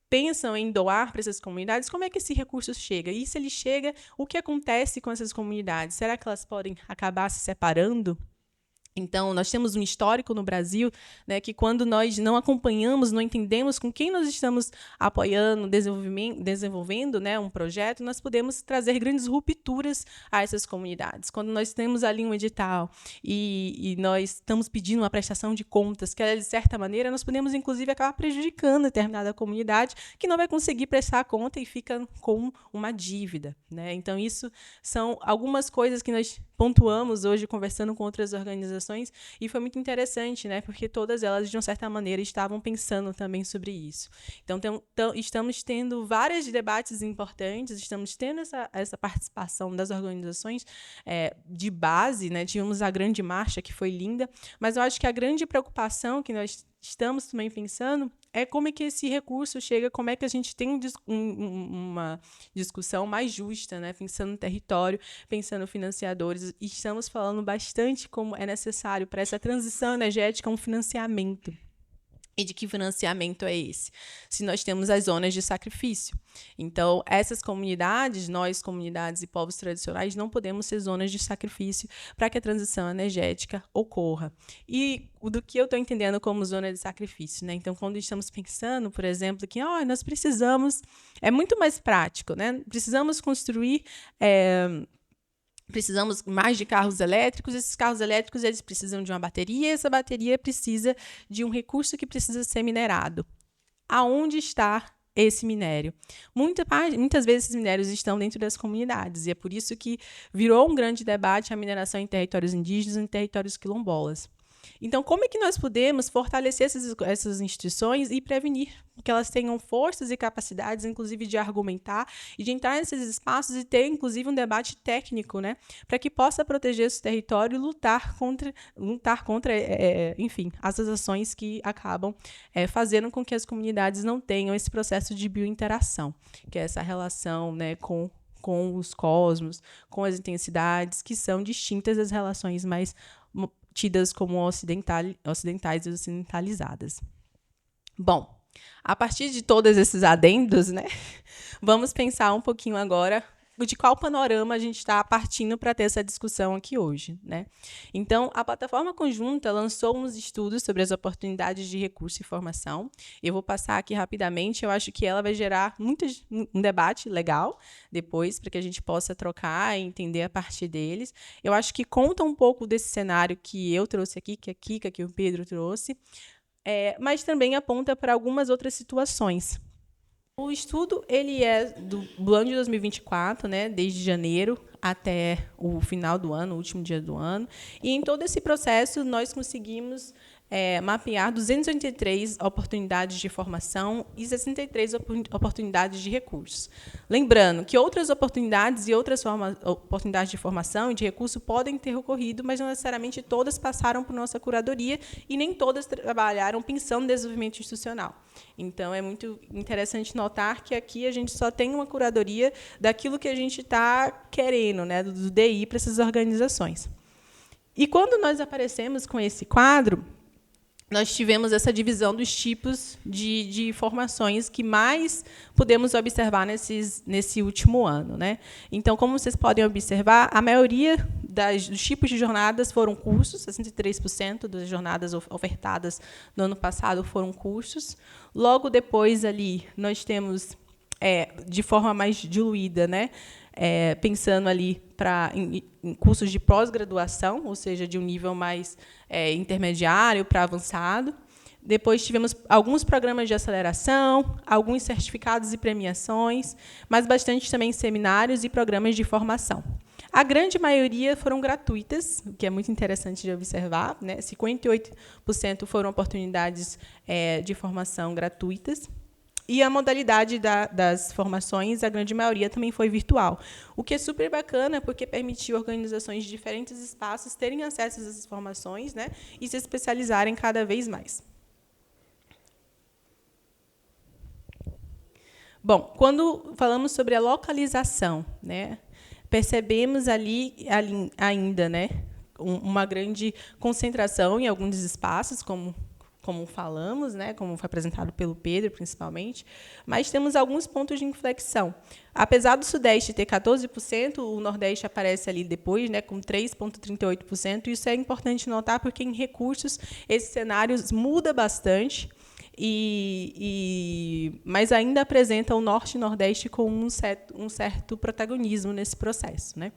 pensam em doar para essas comunidades, como é que esse recurso chega? E se ele chega, o que acontece com essas comunidades? Será que elas podem acabar se separando? Então, nós temos um histórico no Brasil, né, que quando nós não acompanhamos, não entendemos com quem nós estamos apoiando, desenvolvendo, né, um projeto, nós podemos trazer grandes rupturas a essas comunidades. Quando nós temos ali um edital e nós estamos pedindo uma prestação de contas, que de certa maneira nós podemos, inclusive, acabar prejudicando determinada comunidade que não vai conseguir prestar a conta e fica com uma dívida, né? Então, isso são algumas coisas que nós pontuamos hoje, conversando com outras organizações, e foi muito interessante, né, porque todas elas, de uma certa maneira, estavam pensando também sobre isso. Então, estamos tendo vários debates importantes, estamos tendo essa participação das organizações de base, né? Tivemos a grande marcha, que foi linda, mas eu acho que a grande preocupação que nós estamos também pensando é como é que esse recurso chega, como é que a gente tem uma discussão mais justa, né? Pensando no território, pensando em financiadores. E estamos falando bastante como é necessário para essa transição energética um financiamento. E de que financiamento é esse? Se nós temos as zonas de sacrifício. Então, essas comunidades, nós, comunidades e povos tradicionais, não podemos ser zonas de sacrifício para que a transição energética ocorra. E do que eu estou entendendo como zona de sacrifício, né? Então, quando estamos pensando, por exemplo, que nós precisamos, é muito mais prático, né? Precisamos construir... Precisamos mais de carros elétricos, esses carros elétricos eles precisam de uma bateria, e essa bateria precisa de um recurso que precisa ser minerado. Aonde está esse minério? Muitas vezes esses minérios estão dentro das comunidades, e é por isso que virou um grande debate a mineração em territórios indígenas e em territórios quilombolas. Então, como é que nós podemos fortalecer essas instituições e prevenir que elas tenham forças e capacidades, inclusive, de argumentar e de entrar nesses espaços e ter, inclusive, um debate técnico, né, para que possa proteger esse território e lutar contra enfim, essas ações que acabam fazendo com que as comunidades não tenham esse processo de biointeração, que é essa relação, né, com os cosmos, com as intensidades, que são distintas das relações mais tidas como ocidentais e ocidentalizadas. Bom, a partir de todos esses adendos, né, vamos pensar um pouquinho agora de qual panorama a gente está partindo para ter essa discussão aqui hoje, né? Então, a plataforma conjunta lançou uns estudos sobre as oportunidades de recurso e formação. Eu vou passar aqui rapidamente, eu acho que ela vai gerar um debate legal depois, para que a gente possa trocar e entender a partir deles. Eu acho que conta um pouco desse cenário que eu trouxe aqui, que a Kika, que o Pedro trouxe, mas também aponta para algumas outras situações. O estudo ele é do ano de 2024, né, desde janeiro até o final do ano, o último dia do ano. E em todo esse processo, nós conseguimos mapear 283 oportunidades de formação e 63 oportunidades de recursos. Lembrando que outras oportunidades e outras oportunidades de formação e de recurso podem ter ocorrido, mas não necessariamente todas passaram por nossa curadoria e nem todas trabalharam pensando no desenvolvimento institucional. Então, é muito interessante notar que aqui a gente só tem uma curadoria daquilo que a gente está querendo, né, do DI para essas organizações. E quando nós aparecemos com esse quadro, nós tivemos essa divisão dos tipos de formações que mais podemos observar nesse último ano, né? Então, como vocês podem observar, a maioria dos tipos de jornadas foram cursos, 63% das jornadas ofertadas no ano passado foram cursos. Logo depois, ali, nós temos, de forma mais diluída, né? Pensando ali em cursos de pós-graduação, ou seja, de um nível mais intermediário para avançado. Depois tivemos alguns programas de aceleração, alguns certificados e premiações, mas bastante também seminários e programas de formação. A grande maioria foram gratuitas, o que é muito interessante de observar, né? 58% foram oportunidades de formação gratuitas. E a modalidade das formações, a grande maioria também foi virtual, o que é super bacana, porque permitiu organizações de diferentes espaços terem acesso a essas formações, né, e se especializarem cada vez mais. Bom, quando falamos sobre a localização, né, percebemos ali ainda, né, uma grande concentração em alguns espaços, como como falamos, né, como foi apresentado pelo Pedro, principalmente, mas temos alguns pontos de inflexão. Apesar do Sudeste ter 14%, o Nordeste aparece ali depois, né, com 3,38%. Isso é importante notar, porque em recursos esse cenário muda bastante, mas ainda apresenta o Norte e Nordeste com um certo protagonismo nesse processo, né?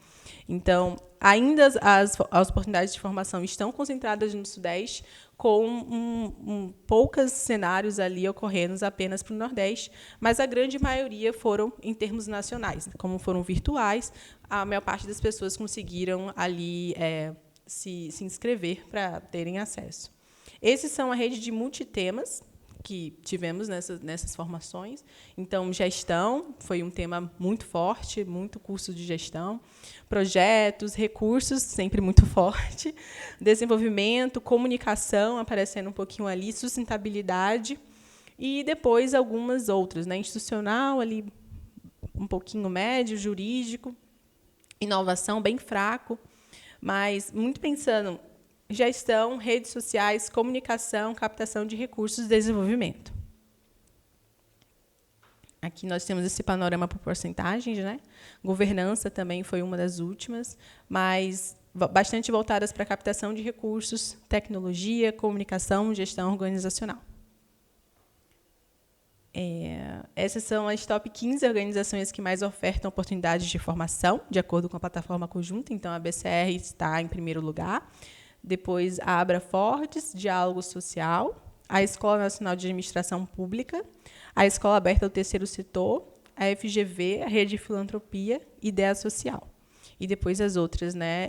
Então, ainda as oportunidades de formação estão concentradas no Sudeste, com poucos cenários ali ocorrendo apenas para o Nordeste, mas a grande maioria foram em termos nacionais. Como foram virtuais, a maior parte das pessoas conseguiram ali se inscrever para terem acesso. Esses são a rede de multitemas que tivemos nessas formações. Então, gestão foi um tema muito forte, muito curso de gestão. Projetos, recursos, sempre muito forte. Desenvolvimento, comunicação, aparecendo um pouquinho ali, sustentabilidade. E depois algumas outras, né? Institucional, ali um pouquinho médio, jurídico. Inovação, bem fraco. Mas muito pensando gestão, redes sociais, comunicação, captação de recursos e desenvolvimento. Aqui nós temos esse panorama por porcentagens, né? Governança também foi uma das últimas, mas bastante voltadas para a captação de recursos, tecnologia, comunicação, gestão organizacional. Essas são as top 15 organizações que mais ofertam oportunidades de formação, de acordo com a plataforma conjunta. Então, a BCR está em primeiro lugar. Depois, a Abrafortes, Diálogo Social, a Escola Nacional de Administração Pública, a Escola Aberta do Terceiro Setor, a FGV, a Rede de Filantropia e Ideia Social. E depois as outras, né,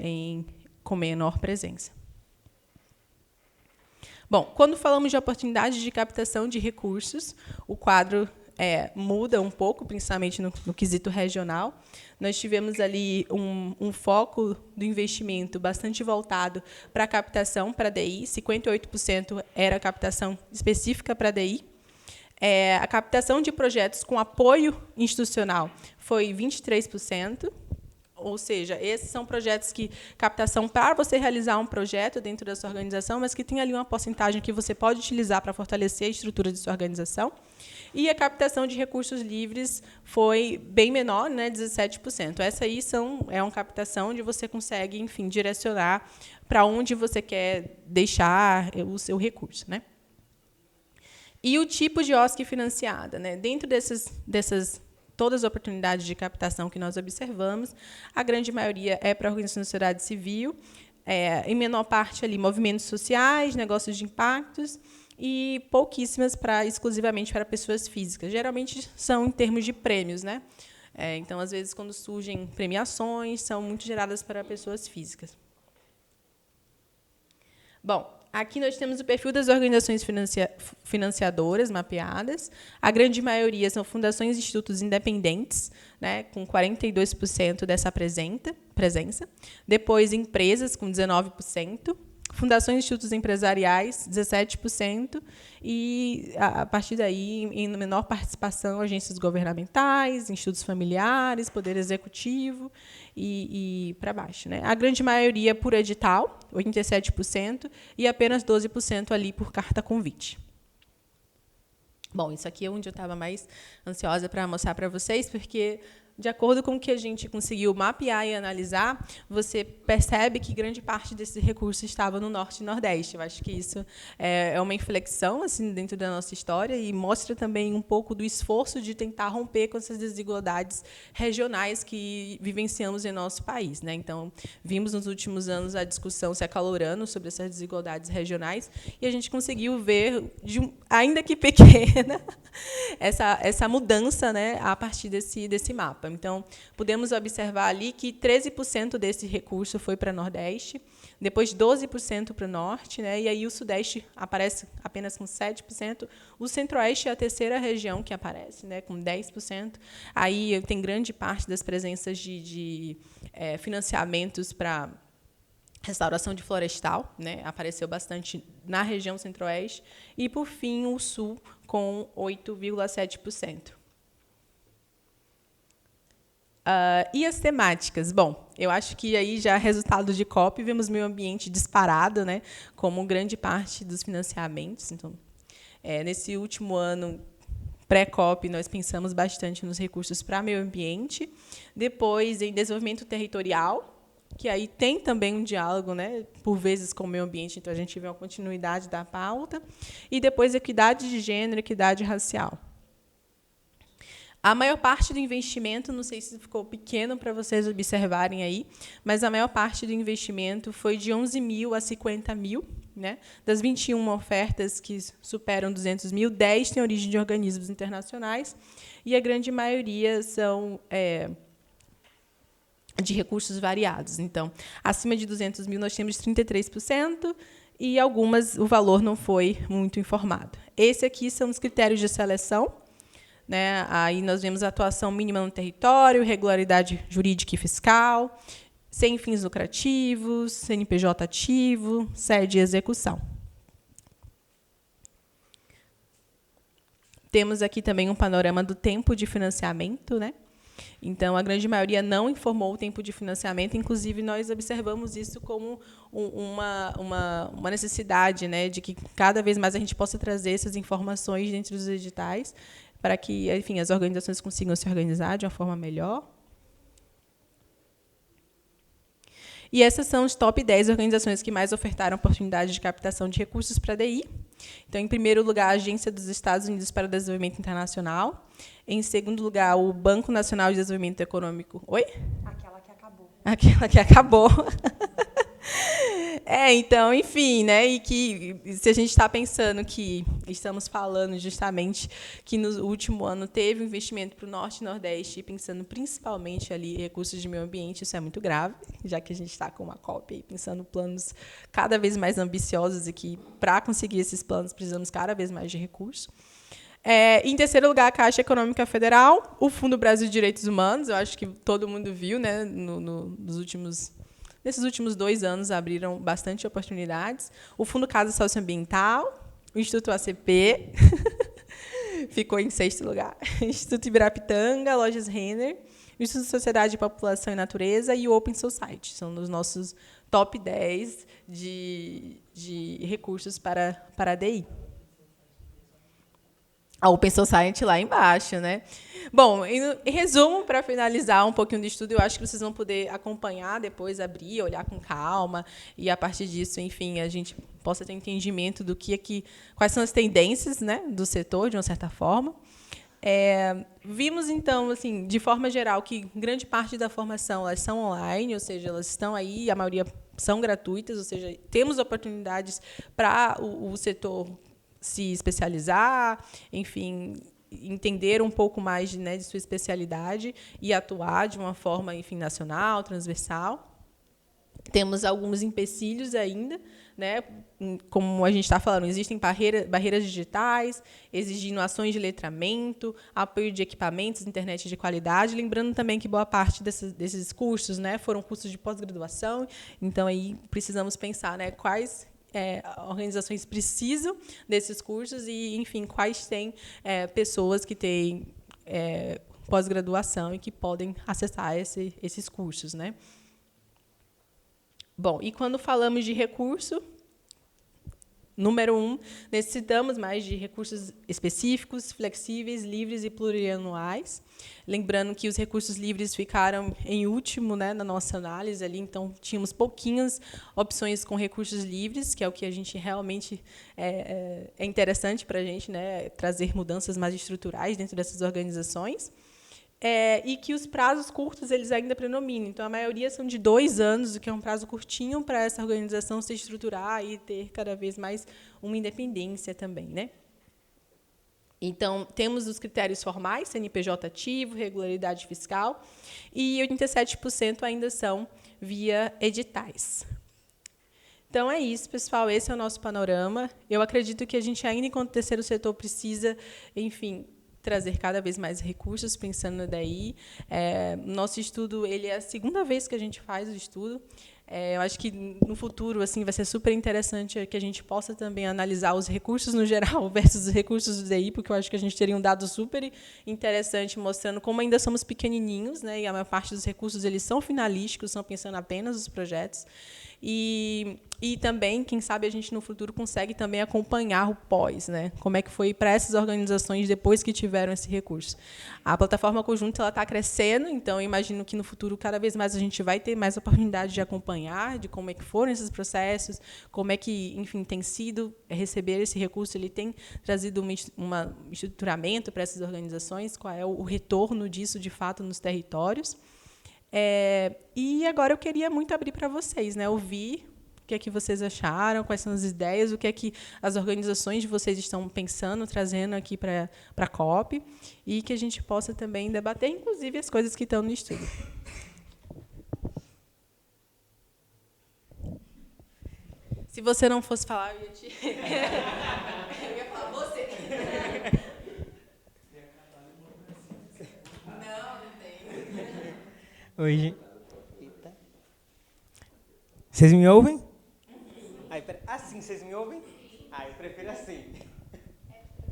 com menor presença. Bom, quando falamos de oportunidades de captação de recursos, o quadro muda um pouco, principalmente no quesito regional. Nós tivemos ali um foco do investimento bastante voltado para a captação para a DI, 58% era a captação específica para a DI. A captação de projetos com apoio institucional foi 23%. Ou seja, esses são projetos que captação para você realizar um projeto dentro da sua organização, mas que tem ali uma porcentagem que você pode utilizar para fortalecer a estrutura de sua organização. E a captação de recursos livres foi bem menor, né, 17%. Essa aí é uma captação onde você consegue, enfim, direcionar para onde você quer deixar o seu recurso, né? E o tipo de OSC financiada, né? Dentro dessas todas as oportunidades de captação que nós observamos, a grande maioria é para a organização da sociedade civil, em menor parte ali movimentos sociais, negócios de impactos, e pouquíssimas exclusivamente para pessoas físicas. Geralmente são em termos de prêmios, né? Então, às vezes, quando surgem premiações, são muito geradas para pessoas físicas. Bom, aqui nós temos o perfil das organizações financiadoras mapeadas. A grande maioria são fundações e institutos independentes, né, com 42% dessa presença. Depois, empresas, com 19%. Fundações e institutos empresariais, 17%. E, a partir daí, em menor participação, agências governamentais, institutos familiares, poder executivo e para baixo, né? A grande maioria por edital, 87%, e apenas 12% ali por carta convite. Bom, isso aqui é onde eu estava mais ansiosa para mostrar para vocês, porque, de acordo com o que a gente conseguiu mapear e analisar, você percebe que grande parte desse recurso estava no Norte e Nordeste. Eu acho que isso é uma inflexão assim, dentro da nossa história e mostra também um pouco do esforço de tentar romper com essas desigualdades regionais que vivenciamos em nosso país, né? Então, vimos nos últimos anos a discussão se acalorando sobre essas desigualdades regionais e a gente conseguiu ver, ainda que pequena, essa mudança, né, a partir desse mapa. Então, podemos observar ali que 13% desse recurso foi para o Nordeste, depois 12% para o Norte, né, e aí o Sudeste aparece apenas com 7%. O Centro-Oeste é a terceira região que aparece, né, com 10%. Aí tem grande parte das presenças de financiamentos para restauração de florestal, né, apareceu bastante na região Centro-Oeste. E, por fim, o Sul, com 8,7%. E as temáticas? Bom, eu acho que aí já resultado de COP, vemos meio ambiente disparado, né, como grande parte dos financiamentos. Então, nesse último ano pré-COP, nós pensamos bastante nos recursos para meio ambiente. Depois, em desenvolvimento territorial, que aí tem também um diálogo, né, por vezes, com o meio ambiente, então a gente vê uma continuidade da pauta. E depois, equidade de gênero, equidade racial. A maior parte do investimento, não sei se ficou pequeno para vocês observarem aí, mas a maior parte do investimento foi de 11 mil a 50 mil. Né? Das 21 ofertas que superam 200 mil, 10 têm origem de organismos internacionais e a grande maioria são de recursos variados. Então, acima de 200 mil, nós temos 33%, e algumas o valor não foi muito informado. Esse aqui são os critérios de seleção. Né? Aí nós vemos a atuação mínima no território, regularidade jurídica e fiscal, sem fins lucrativos, CNPJ ativo, sede e execução. Temos aqui também um panorama do tempo de financiamento, né? Então, a grande maioria não informou o tempo de financiamento, inclusive nós observamos isso como uma necessidade, né, de que cada vez mais a gente possa trazer essas informações dentro dos editais, para que, enfim, as organizações consigam se organizar de uma forma melhor. E essas são os top 10 organizações que mais ofertaram oportunidade de captação de recursos para a DI. Então, em primeiro lugar, a Agência dos Estados Unidos para o Desenvolvimento Internacional. Em segundo lugar, o Banco Nacional de Desenvolvimento Econômico. Oi? Aquela que acabou. Aquela que acabou. Então, enfim, né? E que se a gente está pensando que estamos falando justamente que no último ano teve um investimento para o Norte e Nordeste, pensando principalmente ali em recursos de meio ambiente, isso é muito grave, já que a gente está com uma COP aí, pensando planos cada vez mais ambiciosos e que, para conseguir esses planos, precisamos cada vez mais de recursos. Em terceiro lugar, a Caixa Econômica Federal, o Fundo Brasil de Direitos Humanos, eu acho que todo mundo viu, né, nesses últimos 2 anos, abriram bastante oportunidades. O Fundo Casa Socioambiental, o Instituto ACP, ficou em 6º lugar. Instituto Ibirapitanga, Lojas Renner, o Instituto Sociedade, População e Natureza e o Open Society. São os nossos top 10 de recursos para a DI. A Open Society lá embaixo, né? Bom, em resumo, para finalizar um pouquinho do estudo, eu acho que vocês vão poder acompanhar, depois abrir, olhar com calma, e a partir disso, enfim, a gente possa ter entendimento do quais são as tendências, né, do setor, de uma certa forma. Vimos, então, assim, de forma geral, que grande parte da formação elas são online, ou seja, elas estão aí, a maioria são gratuitas, ou seja, temos oportunidades para o setor se especializar, enfim, entender um pouco mais, né, de sua especialidade e atuar de uma forma, enfim, nacional, transversal. Temos alguns empecilhos ainda, né, como a gente está falando, existem barreiras digitais, exigindo ações de letramento, apoio de equipamentos, internet de qualidade, lembrando também que boa parte desses cursos, né, foram cursos de pós-graduação, então aí precisamos pensar, né, quais organizações precisam desses cursos e, enfim, quais têm pessoas que têm pós-graduação e que podem acessar esses cursos, né? Bom, e quando falamos de recurso, número 1, necessitamos mais de recursos específicos, flexíveis, livres e plurianuais. Lembrando que os recursos livres ficaram em último, né, na nossa análise, ali, então tínhamos pouquinhas opções com recursos livres, que é o que a gente realmente é interessante para a gente, né, trazer mudanças mais estruturais dentro dessas organizações. E que os prazos curtos eles ainda predominam. Então, a maioria são de 2 anos, o que é um prazo curtinho para essa organização se estruturar e ter cada vez mais uma independência também, né? Então, temos os critérios formais, CNPJ ativo, regularidade fiscal, e 87% ainda são via editais. Então, é isso, pessoal. Esse é o nosso panorama. Eu acredito que a gente ainda, enquanto terceiro setor, precisa, enfim, trazer cada vez mais recursos, pensando daí. Nosso estudo ele é a 2ª vez que a gente faz o estudo. Eu acho que no futuro assim vai ser super interessante que a gente possa também analisar os recursos no geral versus os recursos do DI, porque eu acho que a gente teria um dado super interessante mostrando como ainda somos pequenininhos, né? E a maior parte dos recursos eles são finalísticos, são pensando apenas nos projetos. E também, quem sabe, a gente no futuro consegue também acompanhar o pós, né? Como é que foi para essas organizações depois que tiveram esse recurso. A plataforma conjunta está crescendo, então eu imagino que no futuro cada vez mais a gente vai ter mais oportunidade de acompanhar, de como é que foram esses processos, como é que, enfim, tem sido receber esse recurso, ele tem trazido um estruturamento para essas organizações, qual é o retorno disso, de fato, nos territórios. E agora eu queria muito abrir para vocês, né? Ouvir o que é que vocês acharam, quais são as ideias, o que é que as organizações de vocês estão pensando, trazendo aqui para a COP, e que a gente possa também debater, inclusive, as coisas que estão no estudo. Se você não fosse falar, eu ia falar você. Oi. Vocês me ouvem? Assim, vocês me ouvem? Eu prefiro assim.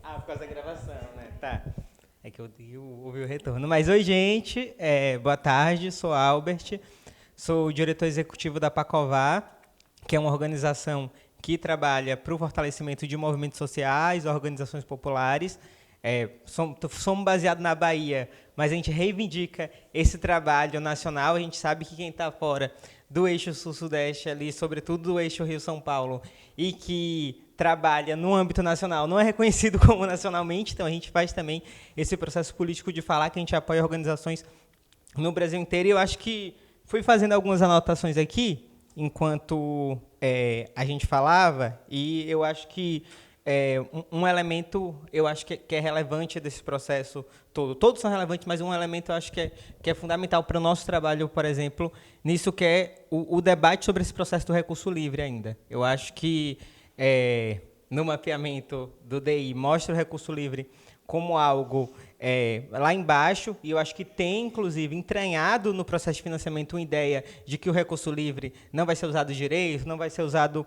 Por causa da gravação, né? Tá. É que eu ouvi o retorno. Mas, oi, gente. Boa tarde, sou Albert. Sou o diretor executivo da Pacová, que é uma organização que trabalha para o fortalecimento de movimentos sociais, organizações populares. Somos baseados na Bahia, mas a gente reivindica esse trabalho nacional. A gente sabe que quem está fora do eixo sul-sudeste, ali, sobretudo do eixo Rio-São Paulo, e que trabalha no âmbito nacional, não é reconhecido como nacionalmente, então a gente faz também esse processo político de falar que a gente apoia organizações no Brasil inteiro. E eu acho que fui fazendo algumas anotações aqui, enquanto a gente falava, e eu acho que um elemento, eu acho que é relevante desse processo todo. Todos são relevantes, mas um elemento eu acho que é fundamental para o nosso trabalho, por exemplo, nisso que é o debate sobre esse processo do recurso livre ainda. Eu acho que no mapeamento do DI mostra o recurso livre como algo lá embaixo, e eu acho que tem, inclusive, entranhado no processo de financiamento uma ideia de que o recurso livre não vai ser usado direito, não vai ser usado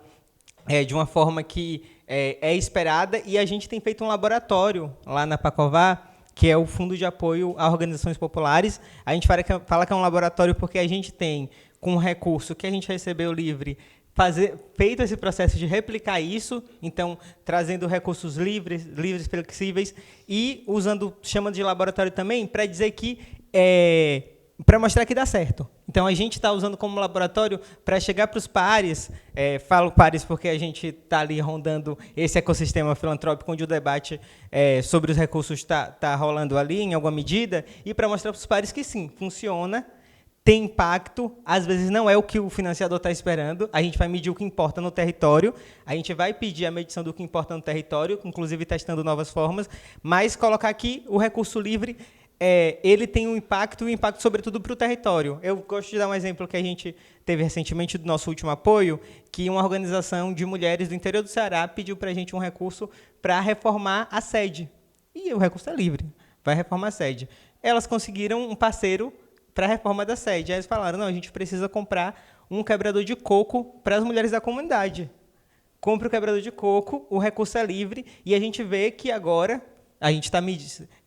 de uma forma que é esperada, e a gente tem feito um laboratório lá na Pacová, que é o Fundo de Apoio a Organizações Populares. A gente fala que é um laboratório porque a gente tem, com o recurso que a gente recebeu livre, feito esse processo de replicar isso, então, trazendo recursos livres, flexíveis, e chamando de laboratório também, para dizer que para mostrar que dá certo. Então, a gente está usando como laboratório para chegar para os pares, falo pares porque a gente está ali rondando esse ecossistema filantrópico, onde o debate sobre os recursos está rolando ali, em alguma medida, e para mostrar para os pares que, sim, funciona, tem impacto, às vezes não é o que o financiador está esperando, a gente vai medir o que importa no território, a gente vai pedir a medição do que importa no território, inclusive testando novas formas, mas colocar aqui o recurso livre, ele tem um impacto sobretudo para o território. Eu gosto de dar um exemplo que a gente teve recentemente do nosso último apoio, que uma organização de mulheres do interior do Ceará pediu para a gente um recurso para reformar a sede. E o recurso é livre, vai reformar a sede. Elas conseguiram um parceiro para a reforma da sede. Aí eles falaram, não, a gente precisa comprar um quebrador de coco para as mulheres da comunidade. Compre o quebrador de coco, o recurso é livre, e a gente vê que agora, a gente está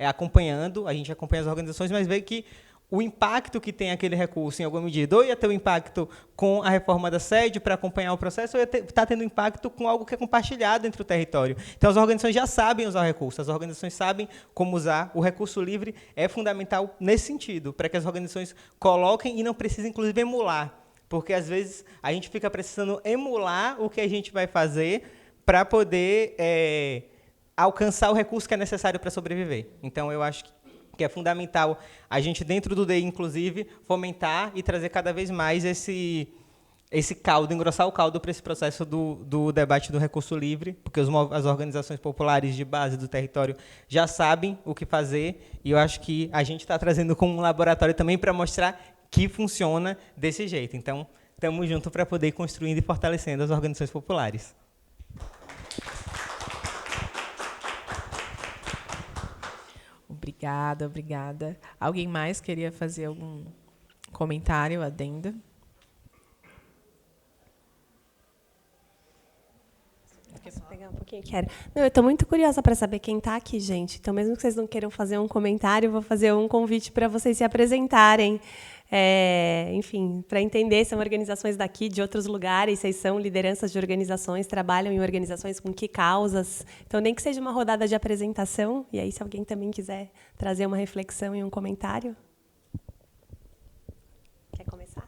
acompanhando, a gente acompanha as organizações, mas vê que o impacto que tem aquele recurso, em alguma medida, ou ia ter um impacto com a reforma da sede para acompanhar o processo, ou ia estar tendo impacto com algo que é compartilhado entre o território. Então, as organizações já sabem usar o recurso, as organizações sabem como usar. O recurso livre é fundamental nesse sentido, para que as organizações coloquem e não precisem, inclusive, emular. Porque, às vezes, a gente fica precisando emular o que a gente vai fazer para poder alcançar o recurso que é necessário para sobreviver. Então, eu acho que é fundamental a gente, dentro do DI, inclusive, fomentar e trazer cada vez mais esse caldo, engrossar o caldo para esse processo do debate do recurso livre, porque as organizações populares de base do território já sabem o que fazer, e eu acho que a gente está trazendo como um laboratório também para mostrar que funciona desse jeito. Então, estamos juntos para poder ir construindo e fortalecendo as organizações populares. Obrigada. Alguém mais queria fazer algum comentário, adendo? Quem quer? Não, eu estou muito curiosa para saber quem está aqui, gente. Então, mesmo que vocês não queiram fazer um comentário, eu vou fazer um convite para vocês se apresentarem. Enfim, para entender se são organizações daqui, de outros lugares, vocês são lideranças de organizações, trabalham em organizações com que causas. Então, nem que seja uma rodada de apresentação, e aí, se alguém também quiser trazer uma reflexão e um comentário. Quer começar?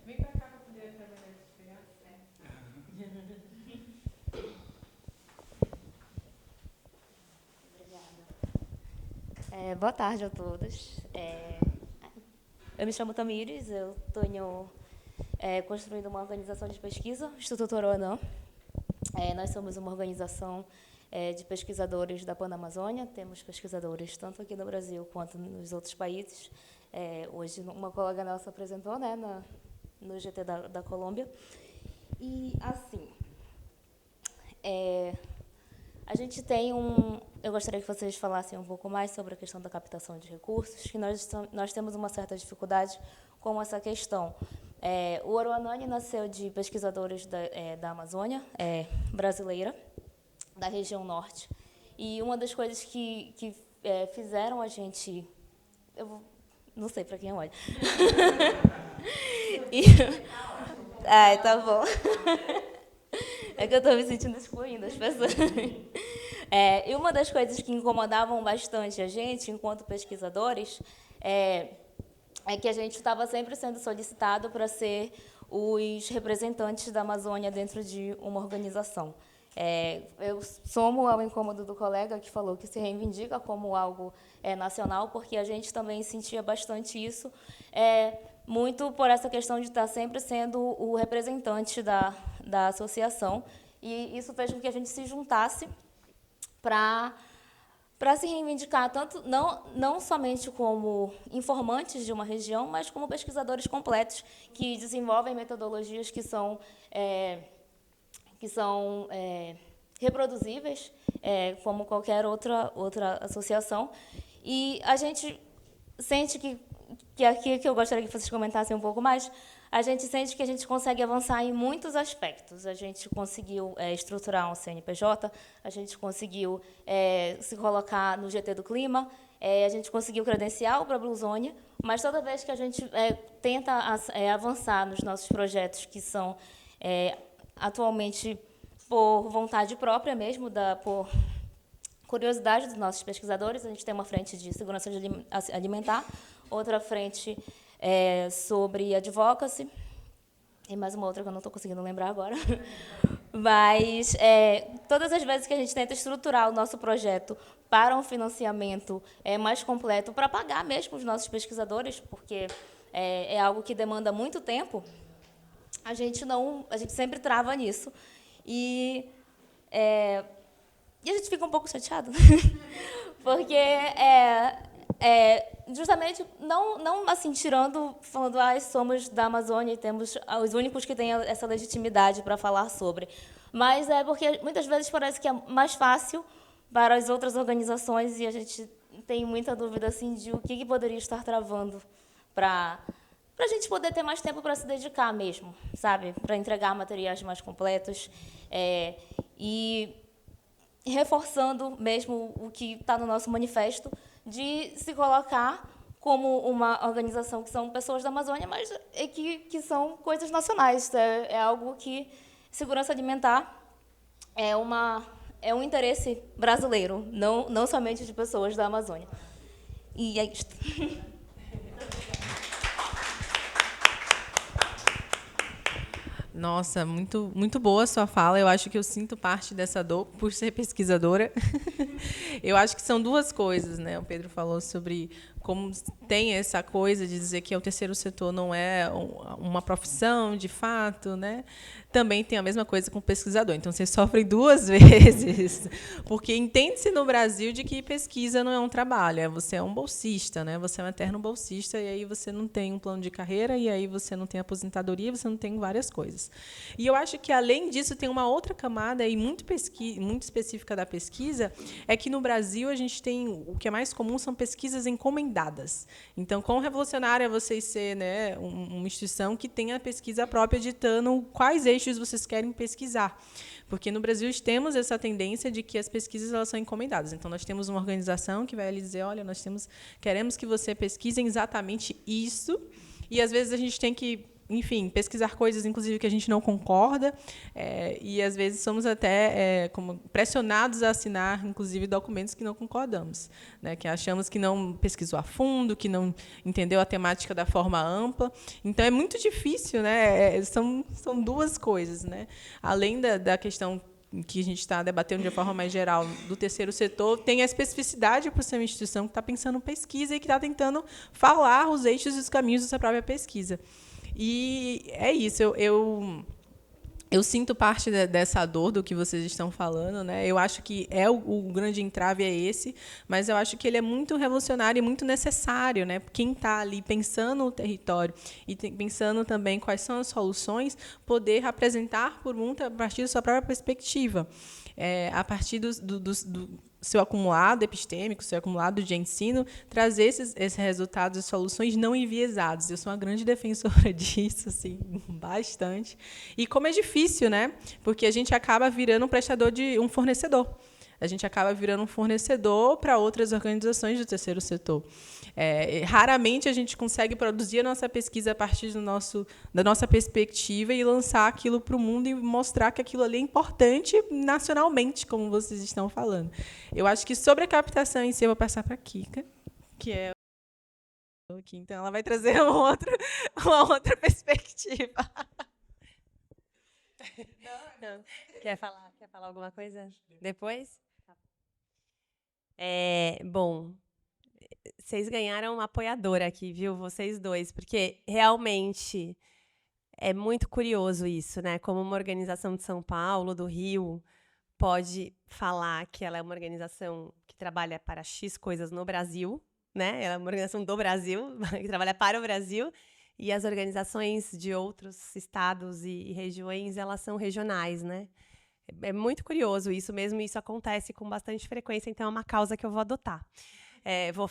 Vem para cá para poder trabalhar. Boa tarde a todos. Eu me chamo Tamires, eu estou construindo uma organização de pesquisa, Instituto Oroanã. Nós somos uma organização de pesquisadores da Panamazônia, temos pesquisadores tanto aqui no Brasil quanto nos outros países. Hoje, uma colega nossa apresentou, né, no GT da Colômbia. E, assim, a gente tem eu gostaria que vocês falassem um pouco mais sobre a questão da captação de recursos, que nós temos uma certa dificuldade com essa questão. O Oroanani nasceu de pesquisadores da Amazônia brasileira, da região norte. E uma das coisas que fizeram a gente... não sei para quem olha. Tá bom. É que eu estou me sentindo excluindo as pessoas. E uma das coisas que incomodavam bastante a gente, enquanto pesquisadores, é que a gente estava sempre sendo solicitado para ser os representantes da Amazônia dentro de uma organização. Eu somo ao incômodo do colega que falou que se reivindica como algo nacional, porque a gente também sentia bastante isso, muito por essa questão de estar sempre sendo o representante da associação, e isso fez com que a gente se juntasse para se reivindicar, tanto não somente como informantes de uma região, mas como pesquisadores completos que desenvolvem metodologias que são reproduzíveis, como qualquer outra associação. E a gente sente que aqui que eu gostaria que vocês comentassem um pouco mais, a gente sente que a gente consegue avançar em muitos aspectos. A gente conseguiu estruturar um CNPJ, a gente conseguiu se colocar no GT do Clima, a gente conseguiu credencial para a Blusônia, mas toda vez que a gente tenta avançar nos nossos projetos, que são atualmente por vontade própria mesmo, por curiosidade dos nossos pesquisadores, a gente tem uma frente de segurança alimentar, outra frente sobre advocacy, e mais uma outra que eu não estou conseguindo lembrar agora. Mas todas as vezes que a gente tenta estruturar o nosso projeto para um financiamento mais completo, para pagar mesmo os nossos pesquisadores, porque é algo que demanda muito tempo, a gente sempre trava nisso. E a gente fica um pouco chateado, porque justamente não assim falando somos da Amazônia e temos os únicos que têm essa legitimidade para falar sobre, mas porque muitas vezes parece que é mais fácil para as outras organizações e a gente tem muita dúvida assim de o que poderia estar travando para a gente poder ter mais tempo para se dedicar mesmo, sabe, para entregar materiais mais completos e reforçando mesmo o que está no nosso manifesto, de se colocar como uma organização que são pessoas da Amazônia, mas que são coisas nacionais. É algo que segurança alimentar é um interesse brasileiro, não somente de pessoas da Amazônia. E é isto. Nossa, muito, muito boa a sua fala. Eu acho que eu sinto parte dessa dor por ser pesquisadora. Eu acho que são duas coisas, né? O Pedro falou sobre como tem essa coisa de dizer que o terceiro setor não é uma profissão, de fato, né? Também tem a mesma coisa com o pesquisador. Então, vocês sofrem duas vezes, porque entende-se no Brasil de que pesquisa não é um trabalho, você é um bolsista, né? Você é um eterno bolsista, e aí você não tem um plano de carreira, e aí você não tem aposentadoria, você não tem várias coisas. E eu acho que, além disso, tem uma outra camada aí muito específica da pesquisa, é que no Brasil a gente tem, o que é mais comum são pesquisas encomendadas. Então, quão revolucionário é vocês ser, né, uma instituição que tem a pesquisa própria ditando quais eixos eixos vocês querem pesquisar. Porque no Brasil temos essa tendência de que as pesquisas elas são encomendadas. Então, nós temos uma organização que vai ali dizer, olha, queremos que você pesquise exatamente isso, e às vezes a gente tem que, enfim, pesquisar coisas, inclusive, que a gente não concorda, e às vezes somos até como pressionados a assinar, inclusive, documentos que não concordamos, né, que achamos que não pesquisou a fundo, que não entendeu a temática da forma ampla. Então, é muito difícil, né? São duas coisas, né? Além da questão que a gente está debatendo de uma forma mais geral do terceiro setor, tem a especificidade por ser uma instituição que está pensando em pesquisa e que está tentando falar os eixos e os caminhos da sua própria pesquisa. E é isso, eu sinto parte dessa dor do que vocês estão falando, né? Eu acho que o grande entrave é esse, mas eu acho que ele é muito revolucionário e muito necessário, né? Quem está ali pensando o território e pensando também quais são as soluções, poder apresentar por a partir da sua própria perspectiva, a partir do seu acumulado epistêmico, seu acumulado de ensino, trazer esses resultados e soluções não enviesados. Eu sou uma grande defensora disso, assim, bastante. E como é difícil, né? Porque a gente acaba virando um fornecedor. A gente acaba virando um fornecedor para outras organizações do terceiro setor. Raramente a gente consegue produzir a nossa pesquisa a partir da nossa perspectiva e lançar aquilo para o mundo e mostrar que aquilo ali é importante nacionalmente, como vocês estão falando. Eu acho que sobre a captação em si, eu vou passar para a Kika, que é aqui, então ela vai trazer uma outra perspectiva. Não. Quer falar alguma coisa depois? Bom, vocês ganharam uma apoiadora aqui, viu? Vocês dois, porque realmente é muito curioso isso, né? Como uma organização de São Paulo, do Rio, pode falar que ela é uma organização que trabalha para X coisas no Brasil, né? Ela é uma organização do Brasil, que trabalha para o Brasil, e as organizações de outros estados e regiões, elas são regionais, né? É muito curioso isso mesmo, e isso acontece com bastante frequência, então é uma causa que eu vou adotar. Vou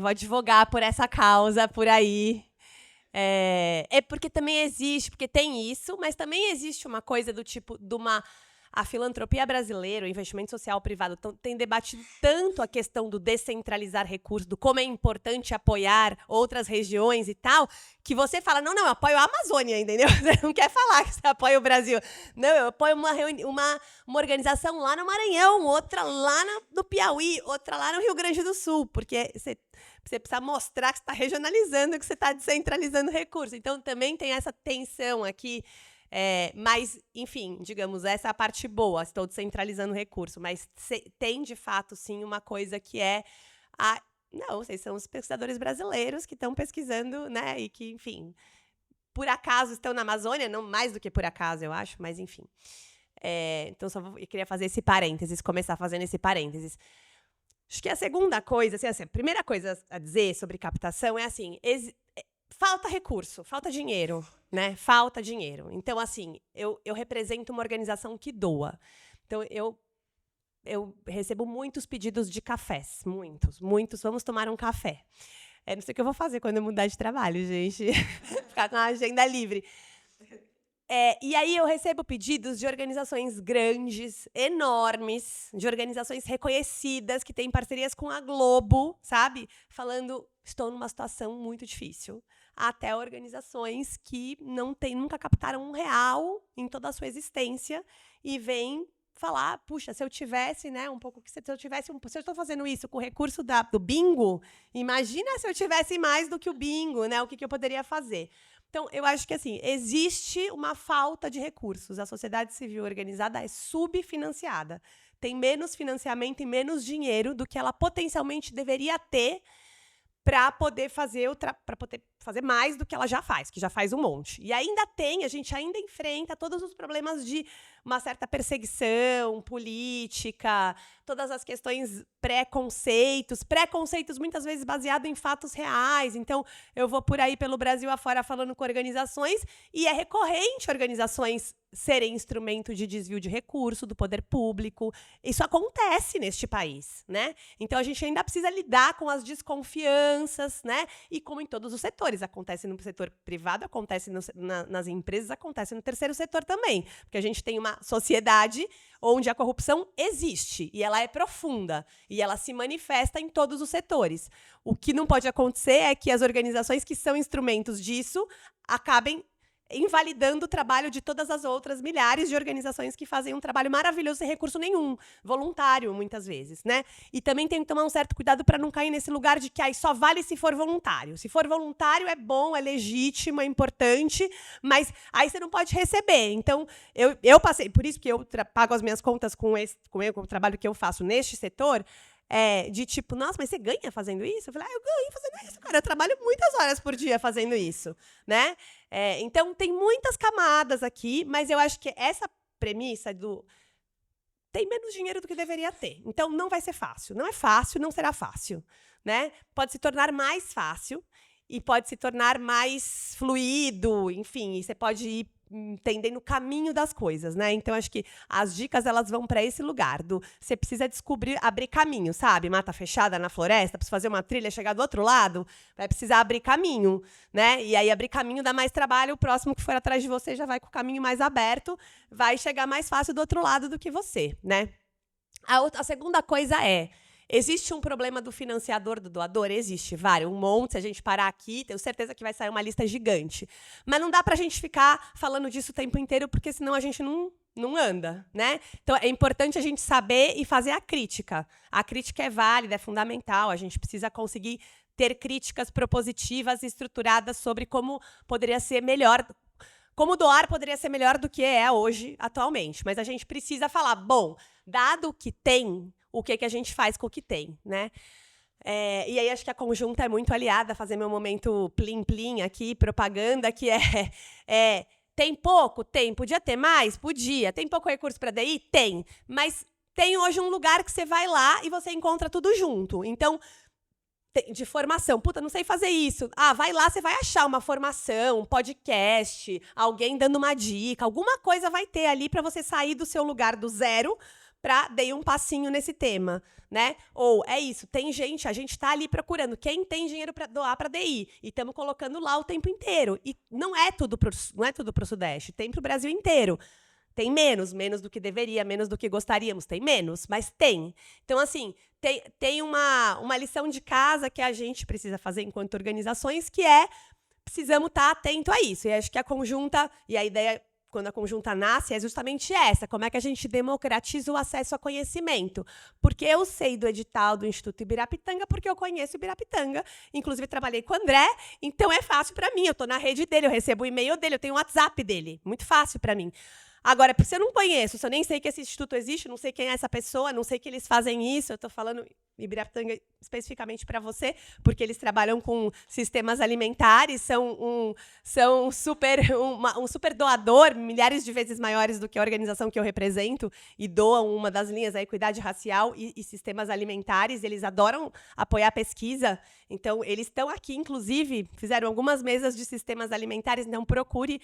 advogar por essa causa por aí. Porque também existe, porque tem isso, mas também existe uma coisa do tipo, a filantropia brasileira, o investimento social privado, tem debatido tanto a questão do descentralizar recursos, do como é importante apoiar outras regiões e tal, que você fala, não, eu apoio a Amazônia, entendeu? Você não quer falar que você apoia o Brasil. Não, eu apoio uma organização lá no Maranhão, outra lá no Piauí, outra lá no Rio Grande do Sul, porque você precisa mostrar que você está regionalizando, que você está descentralizando recursos. Então, também tem essa tensão aqui. Mas, enfim, digamos, essa é a parte boa, estou descentralizando o recurso, mas tem, de fato, sim, uma coisa que não, vocês são os pesquisadores brasileiros que estão pesquisando, né, e que, enfim, por acaso estão na Amazônia, não mais do que por acaso, eu acho, mas, enfim. Então, eu queria fazer esse parênteses, começar fazendo esse parênteses. Acho que a segunda coisa, assim, a primeira coisa a dizer sobre captação é assim, falta recurso, falta dinheiro, né? Falta dinheiro. Então, assim, eu represento uma organização que doa. Então, eu recebo muitos pedidos de cafés. Muitos. Vamos tomar um café. Não sei o que eu vou fazer quando eu mudar de trabalho, gente. Ficar com a agenda livre. E aí eu recebo pedidos de organizações grandes, enormes, de organizações reconhecidas, que têm parcerias com a Globo, sabe? Falando, estou numa situação muito difícil. Até organizações que nunca captaram R$1 em toda a sua existência e vêm falar, puxa, se eu tivesse, né, se eu estou fazendo isso com o recurso do bingo, imagina se eu tivesse mais do que o bingo, né, o que eu poderia fazer. Então, eu acho que, assim, existe uma falta de recursos. A sociedade civil organizada é subfinanciada. Tem menos financiamento e menos dinheiro do que ela potencialmente deveria ter para poder fazer mais do que ela já faz, que já faz um monte. E a gente ainda enfrenta todos os problemas de uma certa perseguição política, todas as questões preconceitos muitas vezes baseados em fatos reais. Então, eu vou por aí pelo Brasil afora falando com organizações, e é recorrente organizações serem instrumento de desvio de recurso do poder público. Isso acontece neste país, né? Então, a gente ainda precisa lidar com as desconfianças, né? E como em todos os setores. trabalhos, acontece no setor privado, acontece nas empresas, acontece no terceiro setor também. Porque a gente tem uma sociedade onde a corrupção existe, e ela é profunda, e ela se manifesta em todos os setores. O que não pode acontecer é que as organizações que são instrumentos disso acabem invalidando o trabalho de todas as outras milhares de organizações que fazem um trabalho maravilhoso sem recurso nenhum, voluntário, muitas vezes, né? E também tem que tomar um certo cuidado para não cair nesse lugar de que só vale se for voluntário. Se for voluntário, é bom, é legítimo, é importante, mas aí você não pode receber. Então, eu passei, por isso que eu pago as minhas contas com o trabalho que eu faço neste setor, de tipo, nossa, mas você ganha fazendo isso? Eu falei, eu ganho fazendo isso, cara. Eu trabalho muitas horas por dia fazendo isso, né? Então, tem muitas camadas aqui, mas eu acho que essa premissa tem menos dinheiro do que deveria ter. Então, não vai ser fácil. Não é fácil, não será fácil, né? Pode se tornar mais fácil e pode se tornar mais fluido, enfim, e você pode ir entendendo o caminho das coisas, né? Então, acho que as dicas, elas vão para esse lugar, você precisa descobrir, abrir caminho, sabe? Mata fechada na floresta, precisa fazer uma trilha, chegar do outro lado, vai precisar abrir caminho, né? E aí, abrir caminho dá mais trabalho, o próximo que for atrás de você já vai com o caminho mais aberto, vai chegar mais fácil do outro lado do que você, né? A segunda coisa existe um problema do financiador, do doador? Existe, vários, um monte. Se a gente parar aqui, tenho certeza que vai sair uma lista gigante. Mas não dá para a gente ficar falando disso o tempo inteiro, porque senão a gente não anda, né? Então, é importante a gente saber e fazer a crítica. A crítica é válida, é fundamental. A gente precisa conseguir ter críticas propositivas e estruturadas sobre como poderia ser melhor, como doar poderia ser melhor do que é hoje, atualmente. Mas a gente precisa falar, bom, dado o que tem, o que a gente faz com o que tem, né? E aí acho que a Conjunta é muito aliada a fazer meu momento plim-plim aqui, propaganda, que tem pouco? Tem. Podia ter mais? Podia. Tem pouco recurso para DI? Tem. Mas tem hoje um lugar que você vai lá e você encontra tudo junto. Então, de formação. Puta, não sei fazer isso. Vai lá, você vai achar uma formação, um podcast, alguém dando uma dica, alguma coisa vai ter ali para você sair do seu lugar do zero para dar um passinho nesse tema, né? Ou é isso, tem gente, a gente está ali procurando quem tem dinheiro para doar para DI e estamos colocando lá o tempo inteiro. E não é tudo para o Sudeste, tem para o Brasil inteiro. Tem menos do que deveria, menos do que gostaríamos, tem menos, mas tem. Então, assim, tem uma lição de casa que a gente precisa fazer enquanto organizações, que precisamos estar atento a isso. E acho que a Conjunta, e a ideia, quando a Conjunta nasce, é justamente essa, como é que a gente democratiza o acesso a conhecimento. Porque eu sei do edital do Instituto Ibirapitanga, porque eu conheço Ibirapitanga, inclusive trabalhei com o André, então é fácil para mim, eu estou na rede dele, eu recebo o e-mail dele, eu tenho o WhatsApp dele, muito fácil para mim. Agora, se eu não conheço, se eu nem sei que esse instituto existe, não sei quem é essa pessoa, não sei que eles fazem isso, eu estou falando Ibirapitanga especificamente para você, porque eles trabalham com sistemas alimentares, são um super doador, milhares de vezes maiores do que a organização que eu represento, e doam uma das linhas, a equidade racial e sistemas alimentares. Eles adoram apoiar a pesquisa, então eles estão aqui, inclusive, fizeram algumas mesas de sistemas alimentares, então procure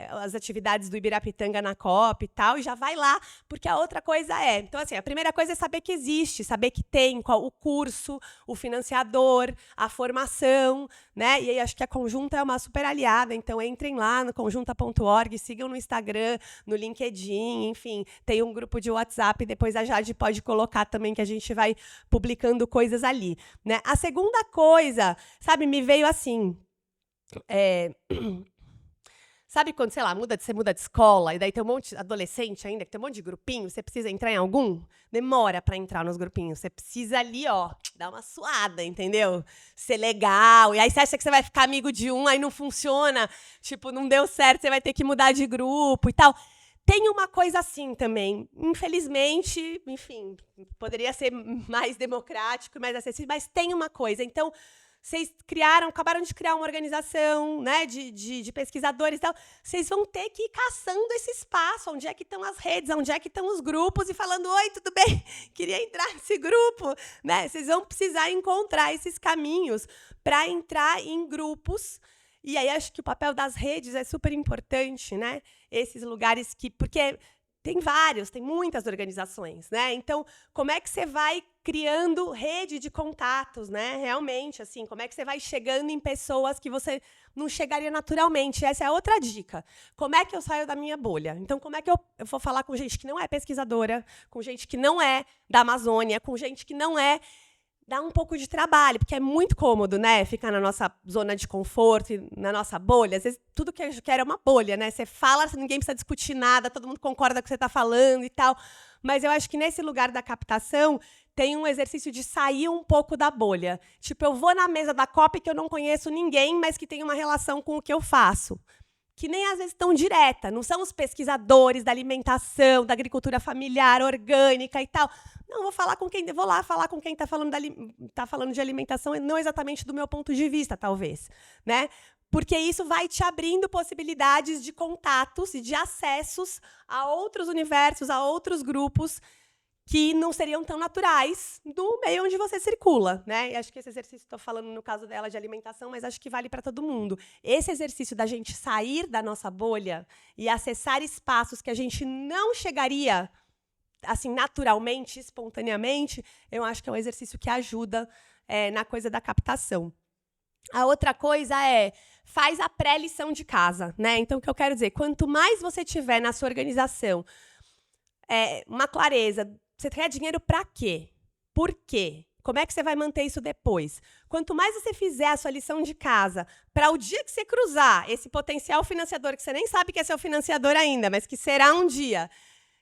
as atividades do Ibirapitanga na COP e tal, e já vai lá, porque a outra coisa então assim, a primeira coisa é saber que existe, saber que tem qual o curso, o financiador, a formação, né? E aí acho que a Conjunta é uma super aliada, então entrem lá no conjunta.org, sigam no Instagram, no LinkedIn, enfim, tem um grupo de WhatsApp, depois a Jade pode colocar também, que a gente vai publicando coisas ali, né? A segunda coisa, sabe, me veio assim, sabe quando, sei lá, você muda de escola, e daí tem um monte de adolescente ainda, que tem um monte de grupinho, você precisa entrar em algum? Demora para entrar nos grupinhos. Você precisa ali, dar uma suada, entendeu? Ser legal. E aí você acha que você vai ficar amigo de um, aí não funciona. Tipo, não deu certo, você vai ter que mudar de grupo e tal. Tem uma coisa assim também. Infelizmente, enfim, poderia ser mais democrático, mais acessível, mas tem uma coisa. Então, vocês acabaram de criar uma organização, né, de pesquisadores e tal. Vocês vão ter que ir caçando esse espaço, onde é que estão as redes, onde é que estão os grupos, e falando, oi, tudo bem? Queria entrar nesse grupo, né? Vocês vão precisar encontrar esses caminhos para entrar em grupos. E aí acho que o papel das redes é super importante, né? Esses lugares porque tem muitas organizações, né? Então, como é que você vai criando rede de contatos, né? Realmente, assim, como é que você vai chegando em pessoas que você não chegaria naturalmente? Essa é outra dica. Como é que eu saio da minha bolha? Então, como é que eu vou falar com gente que não é pesquisadora, com gente que não é da Amazônia, com gente que não é... Dá um pouco de trabalho, porque é muito cômodo, né? Ficar na nossa zona de conforto, na nossa bolha. Às vezes, tudo que a gente quer é uma bolha, né? Você fala, ninguém precisa discutir nada, todo mundo concorda com o que você está falando e tal. Mas eu acho que nesse lugar da captação tem um exercício de sair um pouco da bolha. Tipo, eu vou na mesa da COP que eu não conheço ninguém, mas que tem uma relação com o que eu faço. Que nem às vezes tão direta, não são os pesquisadores da alimentação, da agricultura familiar, orgânica e tal. Não, vou lá falar com quem está falando de alimentação, não exatamente do meu ponto de vista, talvez, né? Porque isso vai te abrindo possibilidades de contatos e de acessos a outros universos, a outros grupos que não seriam tão naturais do meio onde você circula, né? E acho que esse exercício, estou falando no caso dela de alimentação, mas acho que vale para todo mundo. Esse exercício da gente sair da nossa bolha e acessar espaços que a gente não chegaria assim naturalmente, espontaneamente, eu acho que é um exercício que ajuda na coisa da captação. A outra coisa faz a pré-lição de casa, né? Então, o que eu quero dizer, quanto mais você tiver na sua organização uma clareza. Você quer dinheiro para quê? Por quê? Como é que você vai manter isso depois? Quanto mais você fizer a sua lição de casa, para o dia que você cruzar esse potencial financiador, que você nem sabe que é seu financiador ainda, mas que será um dia,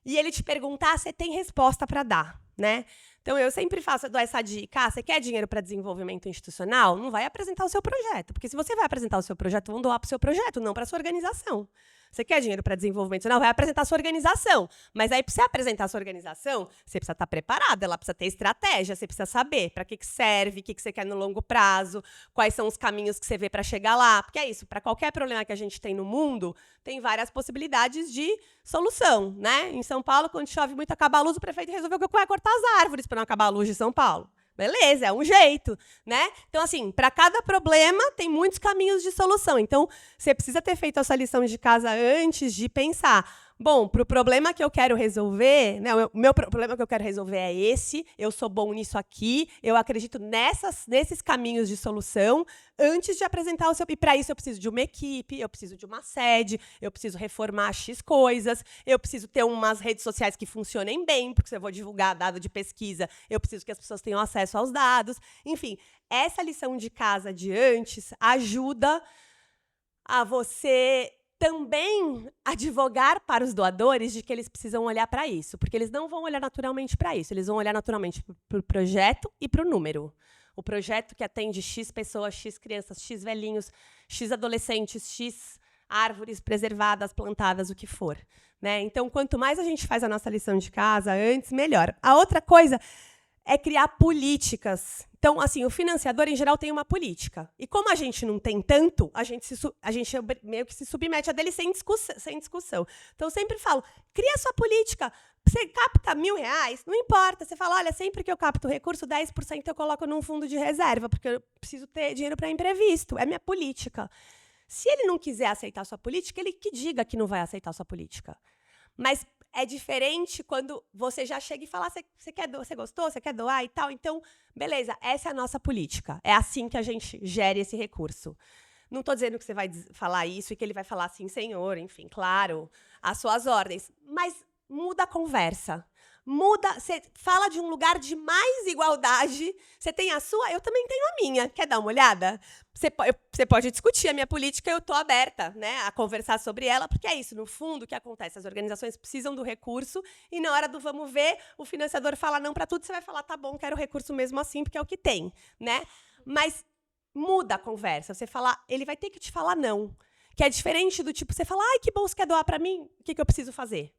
e ele te perguntar, você tem resposta para dar, né? Então, eu sempre dou essa dica. Você quer dinheiro para desenvolvimento institucional? Não vai apresentar o seu projeto. Porque se você vai apresentar o seu projeto, vão doar para o seu projeto, não para a sua organização. Você quer dinheiro para desenvolvimento institucional? Vai apresentar a sua organização. Mas aí, para você apresentar a sua organização, você precisa estar preparado, ela precisa ter estratégia, você precisa saber para que serve, o que você quer no longo prazo, quais são os caminhos que você vê para chegar lá. Porque é isso, para qualquer problema que a gente tem no mundo, tem várias possibilidades de solução, né? Em São Paulo, quando chove muito, acaba a luz, o prefeito resolveu que vai cortar as árvores para não acabar a luz de São Paulo. Beleza, é um jeito, né? Então, assim, para cada problema tem muitos caminhos de solução. Então, você precisa ter feito essa lição de casa antes de pensar. Bom, para o problema que eu quero resolver, né, o meu problema que eu quero resolver é esse, eu sou bom nisso aqui, eu acredito nesses caminhos de solução, antes de apresentar o seu... E para isso eu preciso de uma equipe, eu preciso de uma sede, eu preciso reformar X coisas, eu preciso ter umas redes sociais que funcionem bem, porque se eu vou divulgar dado de pesquisa, eu preciso que as pessoas tenham acesso aos dados. Enfim, essa lição de casa de antes ajuda a você também advogar para os doadores de que eles precisam olhar para isso, porque eles não vão olhar naturalmente para isso, eles vão olhar naturalmente para o projeto e para o número. O projeto que atende X pessoas, X crianças, X velhinhos, X adolescentes, X árvores preservadas, plantadas, o que for, né? Então, quanto mais a gente faz a nossa lição de casa antes, melhor. A outra coisa é criar políticas. Então, assim, o financiador, em geral, tem uma política. E como a gente não tem tanto, a gente meio que se submete a dele sem discussão. Então, eu sempre falo, cria sua política. Você capta R$1.000, não importa. Você fala, olha, sempre que eu capto recurso, 10% eu coloco num fundo de reserva, porque eu preciso ter dinheiro para imprevisto. É minha política. Se ele não quiser aceitar a sua política, ele que diga que não vai aceitar a sua política. Mas é diferente quando você já chega e fala, você gostou, você quer doar e tal. Então, beleza, essa é a nossa política. É assim que a gente gere esse recurso. Não estou dizendo que você vai falar isso e que ele vai falar assim, senhor, enfim, claro, as suas ordens. Mas muda a conversa. Você fala de um lugar de mais igualdade. Você tem a sua, eu também tenho a minha. Quer dar uma olhada? Você pode discutir a minha política, eu estou aberta, né, a conversar sobre ela, porque é isso, no fundo, o que acontece? As organizações precisam do recurso e na hora do vamos ver, o financiador fala não para tudo, você vai falar, tá bom, quero o recurso mesmo assim, porque é o que tem, né? Mas muda a conversa. Você falar, ele vai ter que te falar não. Que é diferente do tipo, você fala, ai, que bom, você quer doar para mim? O que eu preciso fazer?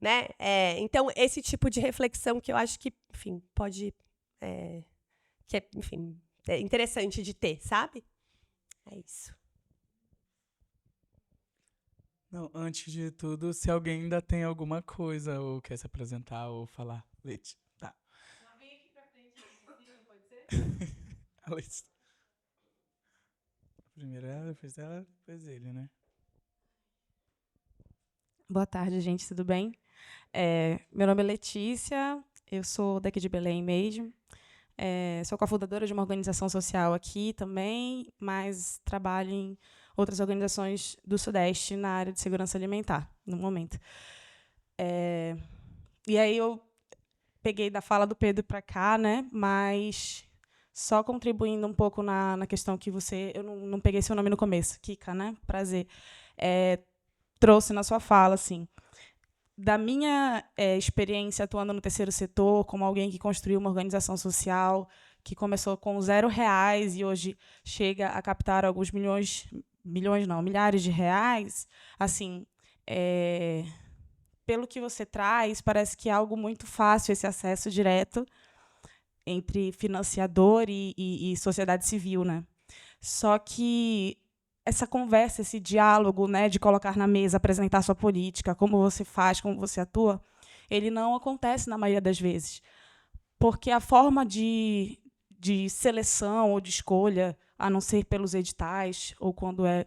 Né? Então, esse tipo de reflexão que eu acho que, enfim, pode... enfim, é interessante de ter, sabe? É isso. Não, antes de tudo, se alguém ainda tem alguma coisa ou quer se apresentar ou falar, Leite. Tá. Vem aqui pra frente, pode ser? A Leite. Primeiro ela, depois ele, né? Boa tarde, gente, tudo bem? Meu nome é Letícia, eu sou daqui de Belém mesmo. Sou cofundadora de uma organização social aqui também, mas trabalho em outras organizações do Sudeste na área de segurança alimentar, no momento. E aí eu peguei da fala do Pedro para cá, né? Mas só contribuindo um pouco na questão que você... Eu não peguei seu nome no começo, Kika, né? Prazer. Trouxe na sua fala, assim, da minha experiência atuando no terceiro setor, como alguém que construiu uma organização social, que começou com R$0 e hoje chega a captar alguns milhares de reais, assim, pelo que você traz, parece que é algo muito fácil esse acesso direto entre financiador e sociedade civil, né? Só que essa conversa, esse diálogo, né, de colocar na mesa, apresentar sua política, como você faz, como você atua, ele não acontece na maioria das vezes. Porque a forma de seleção ou de escolha, a não ser pelos editais, ou quando é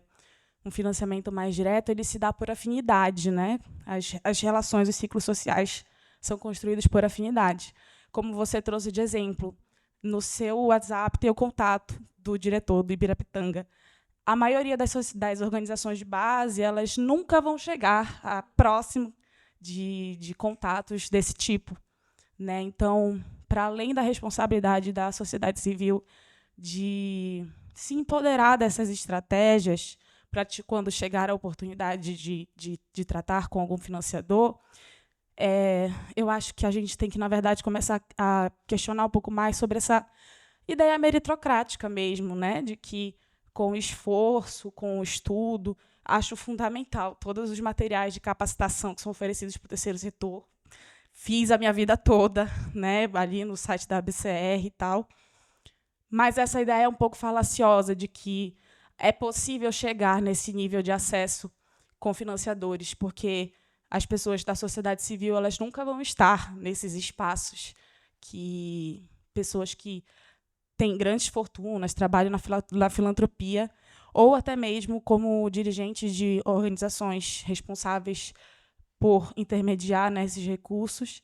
um financiamento mais direto, ele se dá por afinidade, né? As relações, os ciclos sociais são construídos por afinidade. Como você trouxe de exemplo, no seu WhatsApp tem o contato do diretor do Ibirapitanga. A maioria das organizações de base, elas nunca vão chegar a próximo de contatos desse tipo, né? Então, para além da responsabilidade da sociedade civil de se empoderar dessas estratégias, para quando chegar a oportunidade de tratar com algum financiador, eu acho que a gente tem que, na verdade, começar a questionar um pouco mais sobre essa ideia meritocrática mesmo, né? De que, com esforço, com estudo, acho fundamental todos os materiais de capacitação que são oferecidos para o terceiro setor. Fiz a minha vida toda, né, ali no site da ABCR e tal. Mas essa ideia é um pouco falaciosa de que é possível chegar nesse nível de acesso com financiadores, porque as pessoas da sociedade civil elas nunca vão estar nesses espaços que pessoas que têm grandes fortunas, trabalham na filantropia, ou até mesmo como dirigentes de organizações responsáveis por intermediar, né, esses recursos.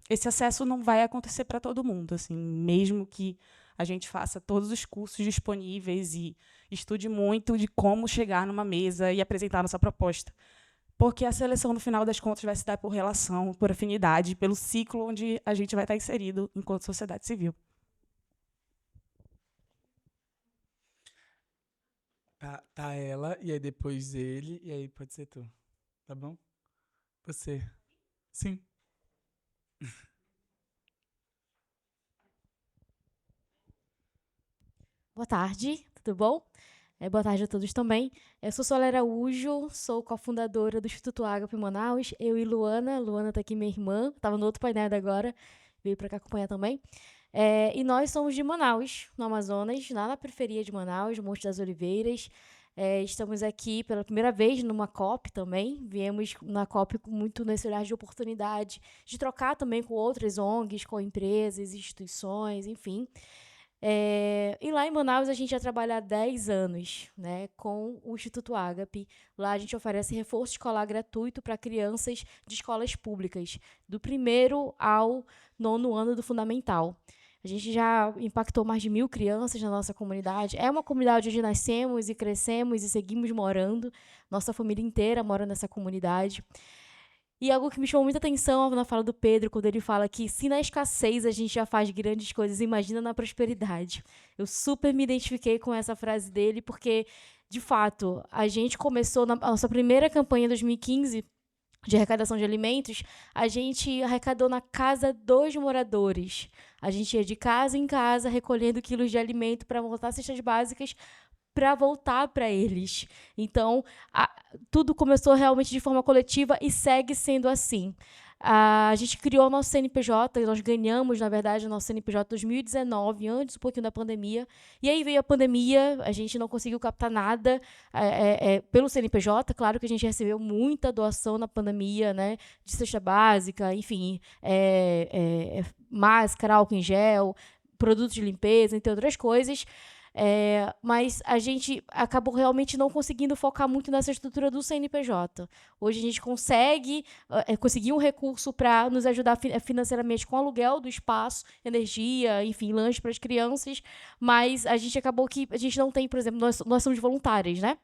Esse acesso não vai acontecer para todo mundo, assim, mesmo que a gente faça todos os cursos disponíveis e estude muito de como chegar numa mesa e apresentar nossa proposta. Porque a seleção, no final das contas, vai se dar por relação, por afinidade, pelo ciclo onde a gente vai estar inserido enquanto sociedade civil. Tá ela, e aí depois ele, e aí pode ser tu. Tá bom? Você. Sim. Boa tarde, tudo bom? Boa tarde a todos também. Eu sou Soler Araújo, sou cofundadora do Instituto Agape Manaus. Eu e Luana. Luana está aqui, minha irmã. Estava no outro painel agora, veio para cá acompanhar também. E nós somos de Manaus, no Amazonas, lá na periferia de Manaus, Monte das Oliveiras. Estamos aqui pela primeira vez numa COP também. Viemos na COP com muito nesse olhar de oportunidade, de trocar também com outras ONGs, com empresas, instituições, enfim. E lá em Manaus a gente já trabalha há 10 anos, né, com o Instituto Agape. Lá a gente oferece reforço escolar gratuito para crianças de escolas públicas, do 1º ao 9º ano do fundamental. A gente já impactou mais de 1.000 crianças na nossa comunidade. É uma comunidade onde nascemos e crescemos e seguimos morando. Nossa família inteira mora nessa comunidade. E algo que me chamou muita atenção na fala do Pedro, quando ele fala que se na escassez a gente já faz grandes coisas, imagina na prosperidade. Eu super me identifiquei com essa frase dele, porque, de fato, a gente começou a nossa primeira campanha em 2015 de arrecadação de alimentos, a gente arrecadou na casa dos moradores. A gente ia de casa em casa recolhendo quilos de alimento para montar cestas básicas para voltar para eles. Então, tudo começou realmente de forma coletiva e segue sendo assim. A gente criou o nosso CNPJ, nós ganhamos, na verdade, o nosso CNPJ em 2019, antes um pouquinho da pandemia. E aí veio a pandemia, a gente não conseguiu captar nada pelo CNPJ. Claro que a gente recebeu muita doação na pandemia, né, de cesta básica, enfim, máscara, álcool em gel, produtos de limpeza, entre outras coisas. Mas a gente acabou realmente não conseguindo focar muito nessa estrutura do CNPJ. Hoje a gente consegue conseguir um recurso para nos ajudar financeiramente com o aluguel do espaço, energia, enfim, lanche para as crianças, mas a gente acabou que a gente não tem, por exemplo, nós somos voluntárias, né?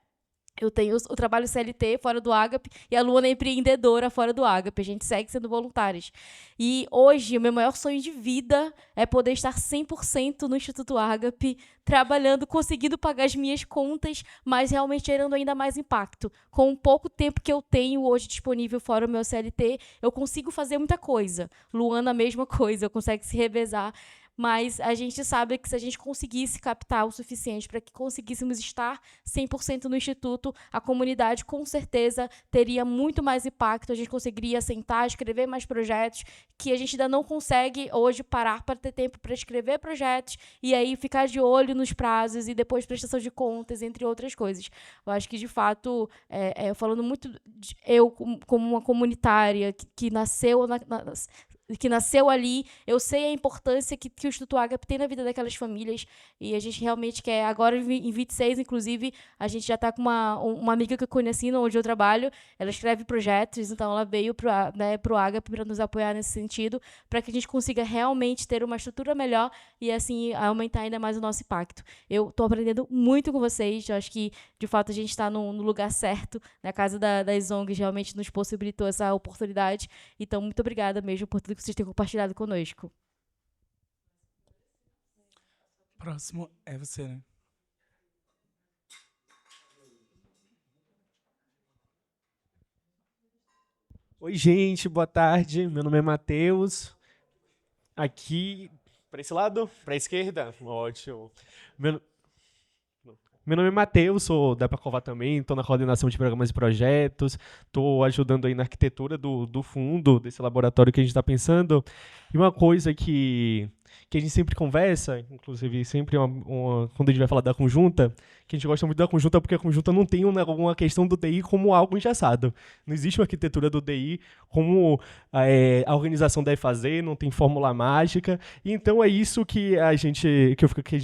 Eu tenho o trabalho CLT fora do Ágape e a Luana é empreendedora fora do Ágape. A gente segue sendo voluntárias. E hoje, o meu maior sonho de vida é poder estar 100% no Instituto Ágape, trabalhando, conseguindo pagar as minhas contas, mas realmente gerando ainda mais impacto. Com o pouco tempo que eu tenho hoje disponível fora o meu CLT, eu consigo fazer muita coisa. Luana, a mesma coisa, eu consigo se revezar. Mas a gente sabe que se a gente conseguisse captar o suficiente para que conseguíssemos estar 100% no Instituto, a comunidade com certeza teria muito mais impacto, a gente conseguiria sentar, escrever mais projetos, que a gente ainda não consegue hoje parar para ter tempo para escrever projetos e aí ficar de olho nos prazos e depois prestação de contas, entre outras coisas. Eu acho que, de fato, falando muito eu como uma comunitária que nasceu que nasceu ali, eu sei a importância que o Instituto Ágape tem na vida daquelas famílias, e a gente realmente quer, agora em 26, inclusive, a gente já está com uma amiga que eu conheci onde eu trabalho, ela escreve projetos, então ela veio para o Ágape para nos apoiar nesse sentido, para que a gente consiga realmente ter uma estrutura melhor e, assim, aumentar ainda mais o nosso impacto. Eu estou aprendendo muito com vocês, eu acho que, de fato, a gente está no lugar certo, na casa das ONGs realmente nos possibilitou essa oportunidade, então, muito obrigada mesmo por tudo que vocês têm compartilhado conosco. Próximo é você, né? Oi, gente, boa tarde. Meu nome é Matheus. Aqui, para esse lado? Para a esquerda? Ótimo. Meu nome é Matheus, sou da Epacova também, estou na coordenação de programas e projetos, estou ajudando aí na arquitetura do fundo, desse laboratório que a gente está pensando. E uma coisa que a gente sempre conversa, inclusive sempre quando a gente vai falar da conjunta, que a gente gosta muito da conjunta porque a conjunta não tem uma questão do DI como algo engessado. Não existe uma arquitetura do DI como a organização deve fazer, não tem fórmula mágica. E então é isso que a gente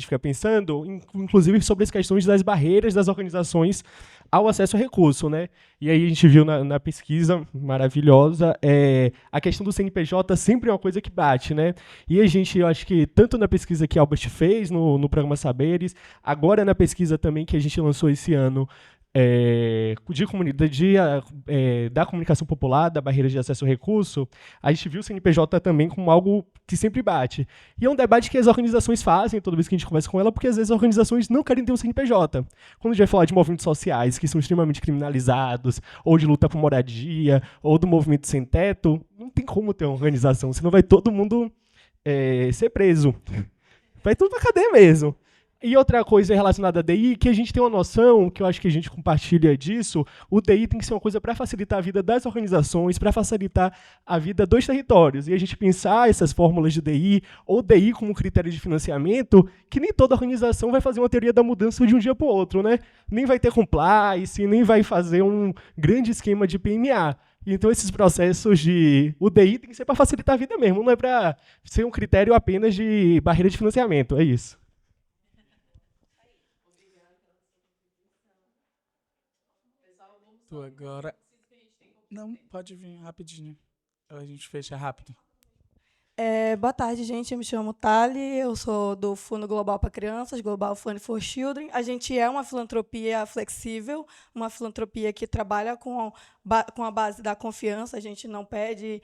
fica pensando, inclusive sobre as questões das barreiras das organizações ao acesso a recurso, né? E aí a gente viu na pesquisa maravilhosa, a questão do CNPJ sempre é uma coisa que bate, né? E a gente, eu acho que tanto na pesquisa que a Albert fez no programa Saberes, agora na pesquisa também que a gente lançou esse ano, de comunidade, da comunicação popular, da barreira de acesso ao recurso, a gente viu o CNPJ também como algo que sempre bate. E é um debate que as organizações fazem toda vez que a gente conversa com ela, porque às vezes as organizações não querem ter um CNPJ. Quando a gente vai falar de movimentos sociais que são extremamente criminalizados, ou de luta por moradia, ou do movimento sem teto, não tem como ter uma organização, senão vai todo mundo ser preso. Vai tudo pra cadeia mesmo. E outra coisa relacionada à DI, que a gente tem uma noção, que eu acho que a gente compartilha disso, o DI tem que ser uma coisa para facilitar a vida das organizações, para facilitar a vida dos territórios. E a gente pensar essas fórmulas de DI, ou DI como critério de financiamento, que nem toda organização vai fazer uma teoria da mudança de um dia para o outro, né? Nem vai ter compliance, nem vai fazer um grande esquema de PMA. Então, esses processos de UDI tem que ser para facilitar a vida mesmo, não é para ser um critério apenas de barreira de financiamento, é isso. Agora. Não, pode vir rapidinho. A gente fecha rápido. Boa tarde, gente. Eu me chamo Thali, eu sou do Fundo Global para Crianças, Global Fund for Children. A gente é uma filantropia flexível, uma filantropia que trabalha com a base da confiança. A gente não pede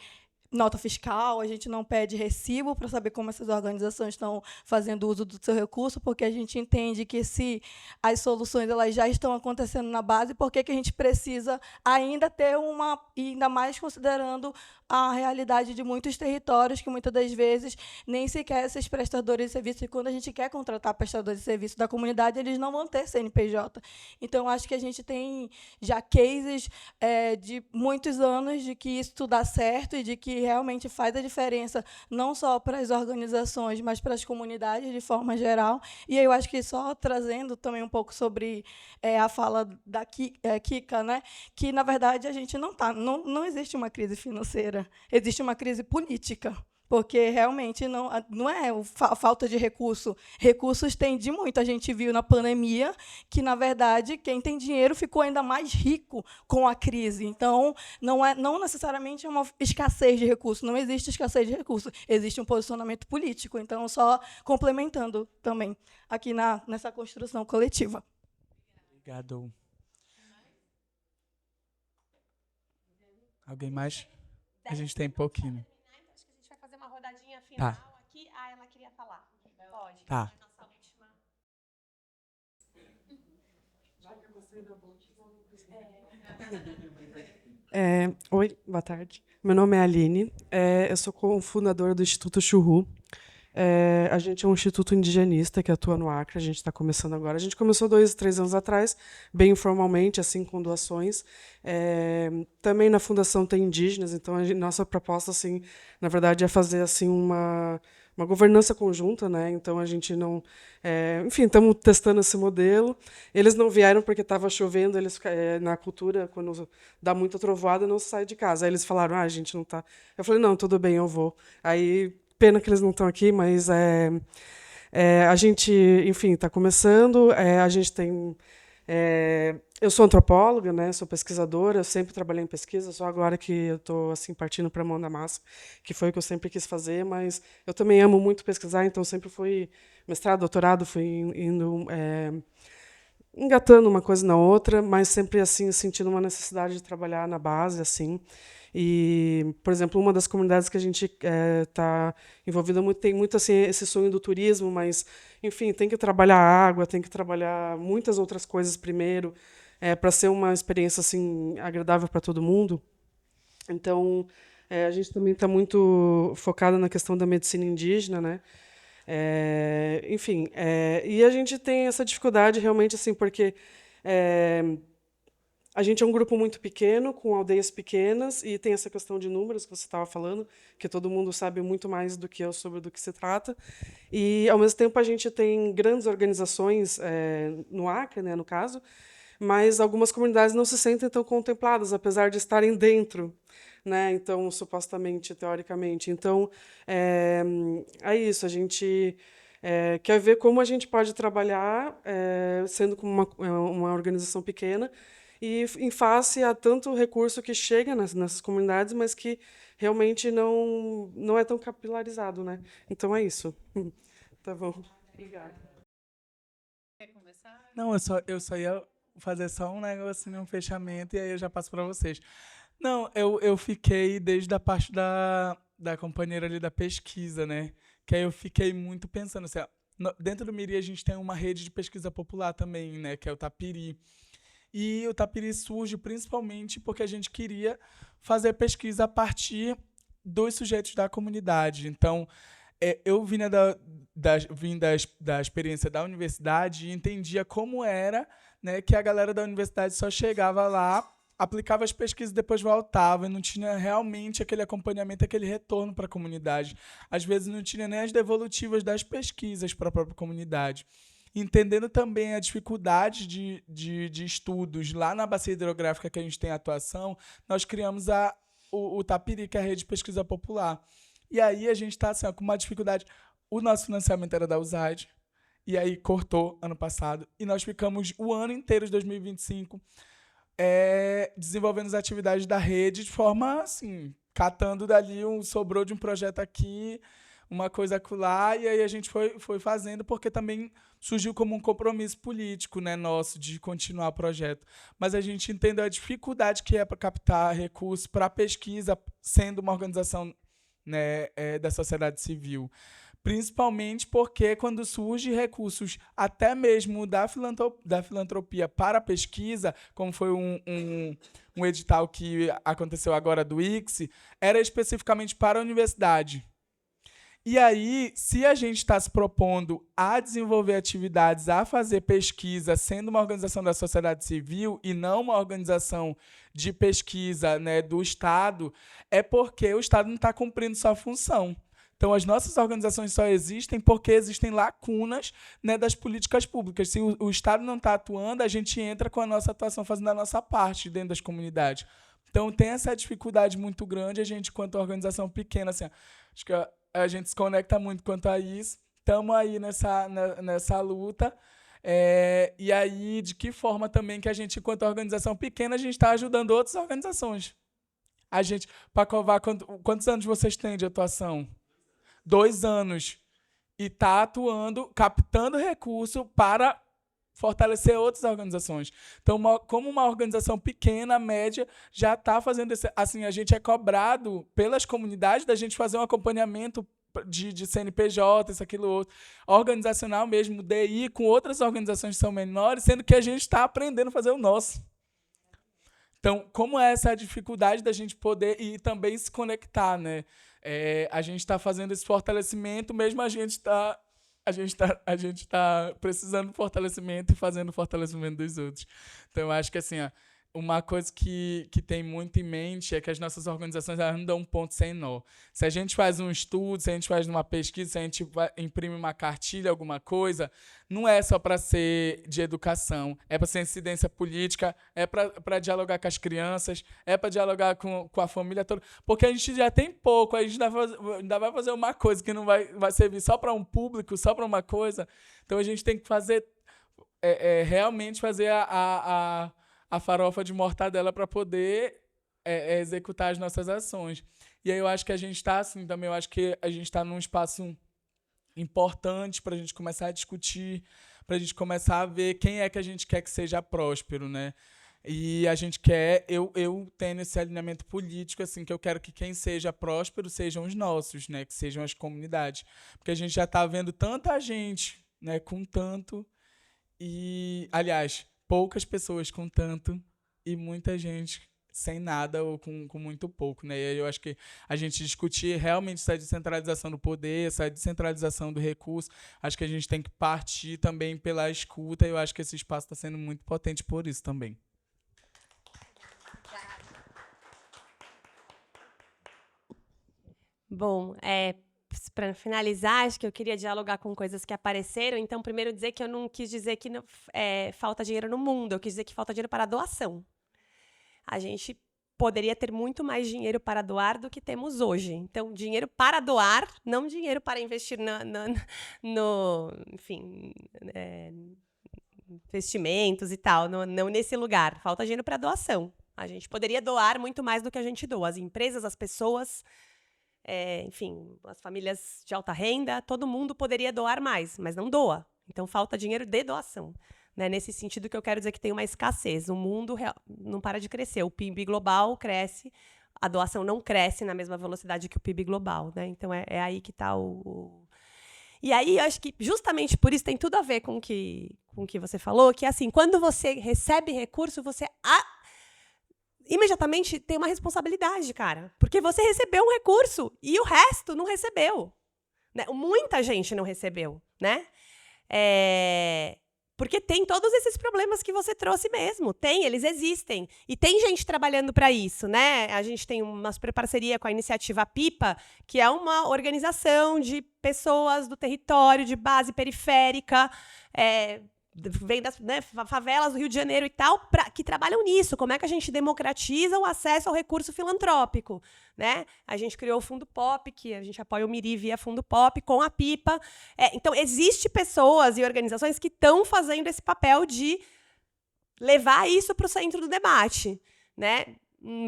nota fiscal, a gente não pede recibo para saber como essas organizações estão fazendo uso do seu recurso, porque a gente entende que se as soluções elas já estão acontecendo na base, por que a gente precisa ainda ter ainda mais considerando a realidade de muitos territórios, que muitas das vezes nem sequer esses prestadores de serviço, e quando a gente quer contratar prestadores de serviço da comunidade, eles não vão ter CNPJ. Então, acho que a gente tem já cases de muitos anos de que isso dá certo e de que realmente faz a diferença, não só para as organizações, mas para as comunidades de forma geral. E eu acho que só trazendo também um pouco sobre a fala da Kika, né, que, na verdade, a gente não existe uma crise financeira, existe uma crise política. porque realmente não é falta de recurso. Recursos tem de muito. A gente viu na pandemia que, na verdade, quem tem dinheiro ficou ainda mais rico com a crise. Então, não necessariamente é uma escassez de recursos, não existe escassez de recursos, existe um posicionamento político. Então, só complementando também aqui nessa construção coletiva. Obrigado. Alguém mais? A gente tem pouquinho. Acho que a gente vai fazer uma rodadinha final aqui. Ah, ela queria falar. Pode. Tá. Nossa última. Oi, boa tarde. Meu nome é Aline. Eu sou cofundadora do Instituto Churru. A gente é um instituto indigenista que atua no Acre. A gente está começando agora. A gente começou 2, 3 anos atrás, bem informalmente, assim, com doações. Também na fundação tem indígenas, então nossa proposta, assim, na verdade, é fazer assim uma governança conjunta, né? Então a gente não, enfim, estamos testando esse modelo. Eles não vieram porque estava chovendo. Eles na cultura, quando dá muita trovoada, não sai de casa. Aí eles falaram, a gente não está. Eu falei, não, tudo bem, eu vou. Aí pena que eles não estão aqui, mas a gente, enfim, está começando. A gente tem. Eu sou antropóloga, né? Sou pesquisadora. Eu sempre trabalhei em pesquisa. Só agora que eu estou assim partindo para a mão da massa, que foi o que eu sempre quis fazer. Mas eu também amo muito pesquisar, então sempre fui mestrado, doutorado, fui indo engatando uma coisa na outra, mas sempre assim sentindo uma necessidade de trabalhar na base, assim. E, por exemplo, uma das comunidades que a gente está envolvida muito tem muito assim esse sonho do turismo, mas, enfim, tem que trabalhar a água, tem que trabalhar muitas outras coisas primeiro, para ser uma experiência assim agradável para todo mundo. Então, a gente também está muito focada na questão da medicina indígena, né? Enfim, e a gente tem essa dificuldade realmente assim porque a gente é um grupo muito pequeno, com aldeias pequenas, e tem essa questão de números que você estava falando, que todo mundo sabe muito mais do que eu sobre do que se trata. E, ao mesmo tempo, a gente tem grandes organizações no Acre, né, no caso, mas algumas comunidades não se sentem tão contempladas, apesar de estarem dentro, né? Então, supostamente, teoricamente. Então, é isso. A gente quer ver como a gente pode trabalhar sendo como uma organização pequena, e em face a tanto recurso que chega nessas comunidades, mas que realmente não é tão capilarizado, né? Então é isso. Tá bom. Obrigada. Quer conversar? Não, eu só ia fazer só um negócio, um fechamento, e aí eu já passo para vocês. Não, eu fiquei desde a parte da companheira ali da pesquisa, né? Que aí eu fiquei muito pensando assim, dentro do Miri a gente tem uma rede de pesquisa popular também, né? Que é o Tapiri. E o Tapiri surge principalmente porque a gente queria fazer pesquisa a partir dos sujeitos da comunidade. Então, eu vim da experiência da universidade e entendia como era, né, que a galera da universidade só chegava lá, aplicava as pesquisas e depois voltava, e não tinha realmente aquele acompanhamento, aquele retorno para a comunidade. Às vezes não tinha nem as devolutivas das pesquisas para a própria comunidade. Entendendo também a dificuldade de estudos lá na bacia hidrográfica que a gente tem atuação, nós criamos o Tapiri, que é a Rede de Pesquisa Popular. E aí a gente está assim, com uma dificuldade. O nosso financiamento era da USAID, e aí cortou ano passado, e nós ficamos o ano inteiro de 2025 desenvolvendo as atividades da rede de forma assim, catando dali sobrou de um projeto aqui, uma coisa acolá, e aí a gente foi fazendo, porque também surgiu como um compromisso político, né, nosso, de continuar o projeto. Mas a gente entendeu a dificuldade que é para captar recursos para pesquisa, sendo uma organização, né, da sociedade civil. Principalmente porque quando surgem recursos até mesmo da filantropia para a pesquisa, como foi um edital que aconteceu agora do ICSE, era especificamente para a universidade. E aí, se a gente está se propondo a desenvolver atividades, a fazer pesquisa, sendo uma organização da sociedade civil e não uma organização de pesquisa, né, do Estado, é porque o Estado não está cumprindo sua função. Então, as nossas organizações só existem porque existem lacunas, né, das políticas públicas. Se o Estado não está atuando, a gente entra com a nossa atuação, fazendo a nossa parte dentro das comunidades. Então, tem essa dificuldade muito grande, a gente, quanto organização pequena, assim, acho que a gente se conecta muito quanto a isso. Estamos aí nessa luta. E aí, de que forma também que a gente, enquanto organização pequena, a gente está ajudando outras organizações. A gente, Pacovar, quantos anos vocês têm de atuação? 2 anos. E está atuando, captando recurso para fortalecer outras organizações. Então, como uma organização pequena, média, já está fazendo esse... Assim, a gente é cobrado pelas comunidades da gente fazer um acompanhamento de CNPJ, isso, aquilo, outro, organizacional mesmo, DI, com outras organizações que são menores, sendo que a gente está aprendendo a fazer o nosso. Então, como é essa dificuldade da gente poder e também se conectar, né? A gente está fazendo esse fortalecimento, mesmo a gente está precisando de fortalecimento e fazendo o fortalecimento dos outros. Então, eu acho que assim, uma coisa que tem muito em mente é que as nossas organizações elas não dão um ponto sem nó. Se a gente faz um estudo, se a gente faz uma pesquisa, se a gente imprime uma cartilha, alguma coisa, não é só para ser de educação, é para ser incidência política, é para dialogar com as crianças, é para dialogar com a família toda, porque a gente já tem pouco, a gente ainda vai fazer uma coisa que não vai servir só para um público, só para uma coisa. Então a gente tem que fazer, realmente fazer a farofa de mortadela para poder executar as nossas ações. E aí eu acho que a gente está assim também, eu acho que a gente está num espaço importante para a gente começar a discutir, para a gente começar a ver quem é que a gente quer que seja próspero, né? E a gente quer, eu tenho esse alinhamento político, assim, que eu quero que quem seja próspero sejam os nossos, né? Que sejam as comunidades. Porque a gente já está vendo tanta gente, né, com tanto, e, aliás, poucas pessoas com tanto e muita gente sem nada ou com muito pouco, né? E aí eu acho que a gente discutir realmente essa descentralização do poder, essa descentralização do recurso, acho que a gente tem que partir também pela escuta, e eu acho que esse espaço está sendo muito potente por isso também. Bom, para finalizar, acho que eu queria dialogar com coisas que apareceram. Então, primeiro dizer que eu não quis dizer que falta dinheiro no mundo, eu quis dizer que falta dinheiro para doação. A gente poderia ter muito mais dinheiro para doar do que temos hoje. Então, dinheiro para doar, não dinheiro para investir enfim, investimentos e tal, não nesse lugar. Falta dinheiro para doação. A gente poderia doar muito mais do que a gente doa. As empresas, as pessoas, enfim, as famílias de alta renda, todo mundo poderia doar mais, mas não doa. Então, falta dinheiro de doação. Né? Nesse sentido que eu quero dizer que tem uma escassez. O mundo não para de crescer. O PIB global cresce, a doação não cresce na mesma velocidade que o PIB global. Né? Então, é aí que está E aí, eu acho que justamente por isso tem tudo a ver com o que você falou, que assim, quando você recebe recurso, você imediatamente tem uma responsabilidade, cara. Porque você recebeu um recurso e o resto não recebeu. Né? Muita gente não recebeu, né? Porque tem todos esses problemas que você trouxe mesmo. Eles existem. E tem gente trabalhando para isso, né? A gente tem uma super parceria com a iniciativa PIPA, que é uma organização de pessoas do território, de base periférica, vem das favelas do Rio de Janeiro e tal, que trabalham nisso. Como é que a gente democratiza o acesso ao recurso filantrópico? Né? A gente criou o Fundo Pop, que a gente apoia o Miri via Fundo Pop, com a PIPA. Então, existem pessoas e organizações que estão fazendo esse papel de levar isso para o centro do debate. Né?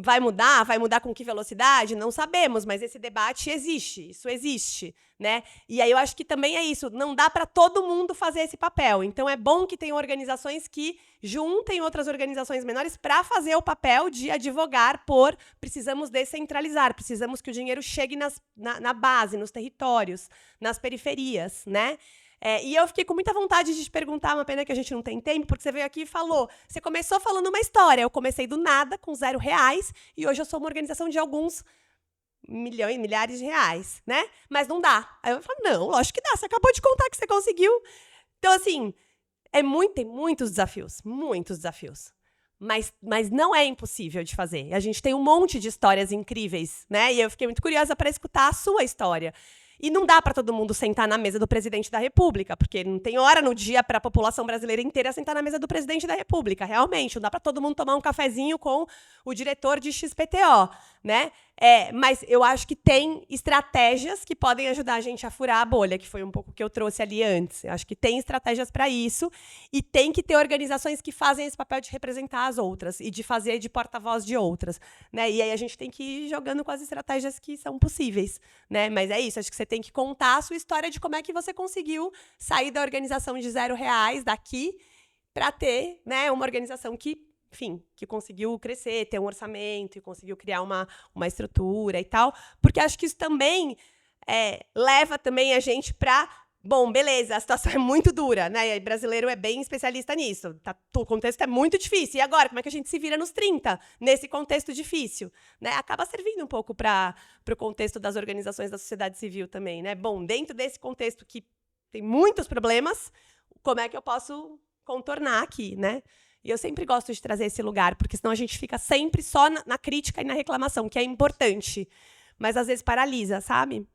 Vai mudar? Vai mudar com que velocidade? Não sabemos, mas esse debate existe, isso existe. Né? E aí eu acho que também é isso, não dá para todo mundo fazer esse papel. Então é bom que tenham organizações que juntem outras organizações menores para fazer o papel de advogar por precisamos descentralizar, precisamos que o dinheiro chegue na base, nos territórios, nas periferias. Né? E eu fiquei com muita vontade de te perguntar, uma pena que a gente não tem tempo, porque você veio aqui e falou, você começou falando uma história, eu comecei do nada, com R$0, e hoje eu sou uma organização de alguns milhares de reais, né? Mas não dá. Aí eu falo, não, lógico que dá, você acabou de contar que você conseguiu. Então, assim, tem muitos desafios, mas não é impossível de fazer. A gente tem um monte de histórias incríveis, né? E eu fiquei muito curiosa para escutar a sua história. E não dá para todo mundo sentar na mesa do presidente da República, porque não tem hora no dia para a população brasileira inteira sentar na mesa do presidente da República, realmente. Não dá para todo mundo tomar um cafezinho com o diretor de XPTO, né? Mas eu acho que tem estratégias que podem ajudar a gente a furar a bolha, que foi um pouco o que eu trouxe ali antes. Eu acho que tem estratégias para isso e tem que ter organizações que fazem esse papel de representar as outras e de fazer de porta-voz de outras, né? E aí a gente tem que ir jogando com as estratégias que são possíveis, né? Mas é isso, acho que você tem que contar a sua história de como é que você conseguiu sair da organização de R$0 daqui para ter, né, uma organização que, enfim, que conseguiu crescer, ter um orçamento e conseguiu criar uma estrutura e tal, porque acho que isso também leva também a gente para, bom, beleza, a situação é muito dura, né? E brasileiro é bem especialista nisso. O contexto é muito difícil. E agora, como é que a gente se vira nos 30 nesse contexto difícil? Né? Acaba servindo um pouco para o contexto das organizações da sociedade civil também, né? Bom, dentro desse contexto que tem muitos problemas, como é que eu posso contornar aqui, né? E eu sempre gosto de trazer esse lugar, porque senão a gente fica sempre só na crítica e na reclamação, que é importante, mas às vezes paralisa, sabe?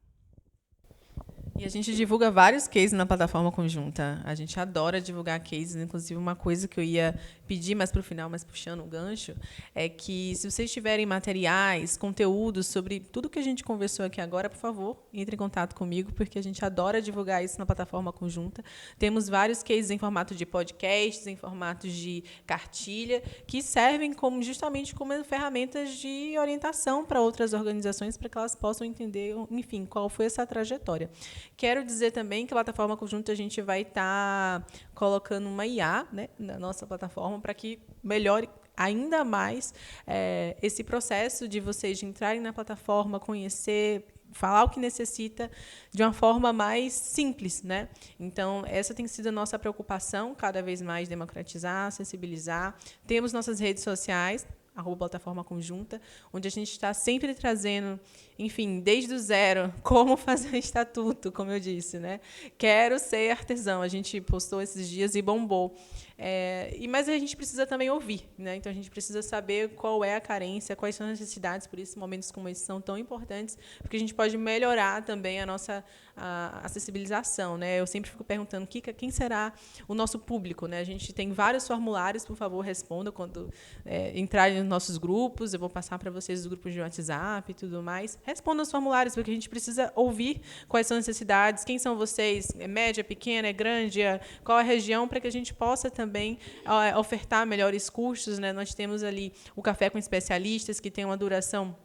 E a gente divulga vários cases na plataforma conjunta. A gente adora divulgar cases. Inclusive, uma coisa que eu ia pedir mais para o final, mas puxando o gancho, é que, se vocês tiverem materiais, conteúdos sobre tudo que a gente conversou aqui agora, por favor, entre em contato comigo, porque a gente adora divulgar isso na plataforma conjunta. Temos vários cases em formato de podcasts, em formato de cartilha, que servem justamente como ferramentas de orientação para outras organizações, para que elas possam entender, enfim, qual foi essa trajetória. Quero dizer também que a plataforma conjunta a gente vai estar colocando uma IA, né, na nossa plataforma, para que melhore ainda mais esse processo de vocês de entrarem na plataforma, conhecer, falar o que necessita de uma forma mais simples, né? Então, essa tem sido a nossa preocupação, cada vez mais democratizar, sensibilizar. Temos nossas redes sociais, @plataforma conjunta, onde a gente está sempre trazendo, enfim, desde o zero, como fazer um estatuto, como eu disse, né? Quero ser artesão. A gente postou esses dias e bombou. Mas a gente precisa também ouvir, né? Então a gente precisa saber qual é a carência, quais são as necessidades, por isso momentos como esses são tão importantes, porque a gente pode melhorar também a nossa acessibilização, né? Eu sempre fico perguntando quem será o nosso público, né? A gente tem vários formulários, por favor, respondam quando entrarem nos nossos grupos, eu vou passar para vocês os grupos de WhatsApp e tudo mais. Respondam os formulários, porque a gente precisa ouvir quais são as necessidades, quem são vocês, é média, pequena, é grande, qual é a região, para que a gente possa também ofertar melhores custos, né? Nós temos ali o Café com Especialistas, que tem uma duração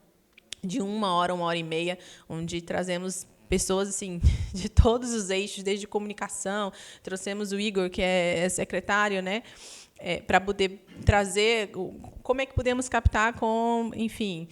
de 1 hora e meia, onde trazemos pessoas assim de todos os eixos, desde comunicação, trouxemos o Igor, que é secretário, né? Para poder trazer como é que podemos captar com, enfim,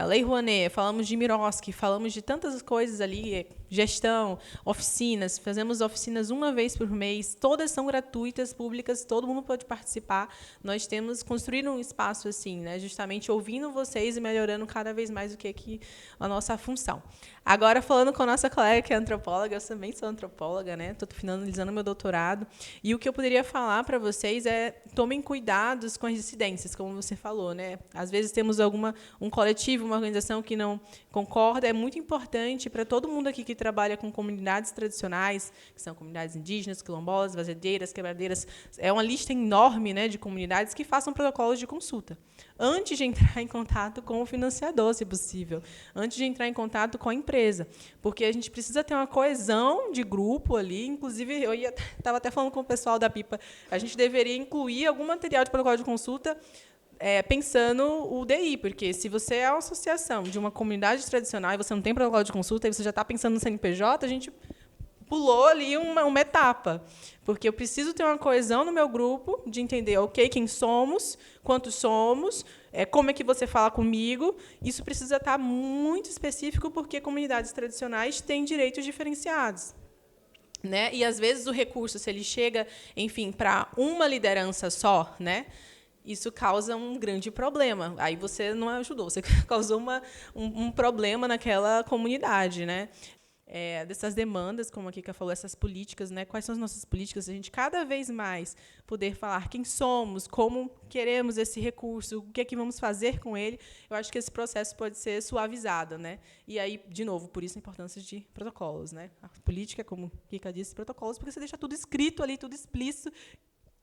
Lei Rouanet, falamos de Miroski, falamos de tantas coisas ali, gestão, oficinas, fazemos oficinas uma vez por mês, todas são gratuitas, públicas, todo mundo pode participar. Nós temos construído um espaço assim, né, justamente ouvindo vocês e melhorando cada vez mais o que é a nossa função. Agora, falando com a nossa colega que é antropóloga, eu também sou antropóloga, né? Estou finalizando meu doutorado, e o que eu poderia falar para vocês é: tomem cuidados com as dissidências, como você falou, né? Às vezes temos um coletivo, uma organização que não concorda. É muito importante para todo mundo aqui que trabalha com comunidades tradicionais, que são comunidades indígenas, quilombolas, fazendeiras, quebradeiras, é uma lista enorme, né, de comunidades, que façam protocolos de consulta antes de entrar em contato com o financiador, se possível, antes de entrar em contato com a empresa, porque a gente precisa ter uma coesão de grupo ali. Inclusive, eu estava até falando com o pessoal da Pipa, a gente deveria incluir algum material de protocolo de consulta pensando o DI, porque se você é uma associação de uma comunidade tradicional e você não tem protocolo de consulta e você já está pensando no CNPJ, a gente pulou ali uma etapa, porque eu preciso ter uma coesão no meu grupo, de entender, ok, quem somos, quantos somos, como é que você fala comigo. Isso precisa estar muito específico, porque comunidades tradicionais têm direitos diferenciados, né? E, às vezes, o recurso, se ele chega, enfim, para uma liderança só, né, isso causa um grande problema. Aí você não ajudou, você causou um problema naquela comunidade, né? Dessas demandas, como a Kika falou, essas políticas, né? Quais são as nossas políticas? A gente cada vez mais poder falar quem somos, como queremos esse recurso, o que é que vamos fazer com ele. Eu acho que esse processo pode ser suavizado, né? E aí, de novo, por isso a importância de protocolos, né? A política, como a Kika disse, protocolos, porque você deixa tudo escrito ali, tudo explícito,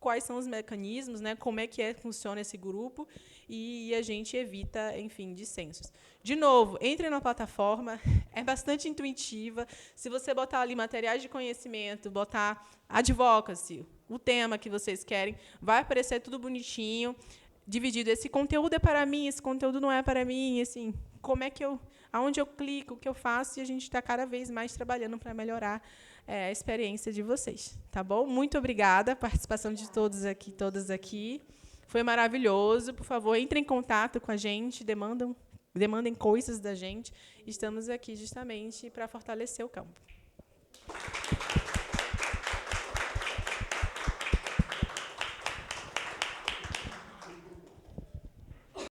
quais são os mecanismos, né? Como é que funciona esse grupo, e a gente evita, enfim, dissensos. De novo, entre na plataforma, é bastante intuitiva. Se você botar ali materiais de conhecimento, botar advocacy, o tema que vocês querem, vai aparecer tudo bonitinho, dividido. Esse conteúdo é para mim, esse conteúdo não é para mim, assim, como é que aonde eu clico, o que eu faço, e a gente está cada vez mais trabalhando para melhorar a experiência de vocês, tá bom? Muito obrigada a participação de todos aqui, todas aqui. Foi maravilhoso. Por favor, entrem em contato com a gente, demandem coisas da gente. Estamos aqui justamente para fortalecer o campo.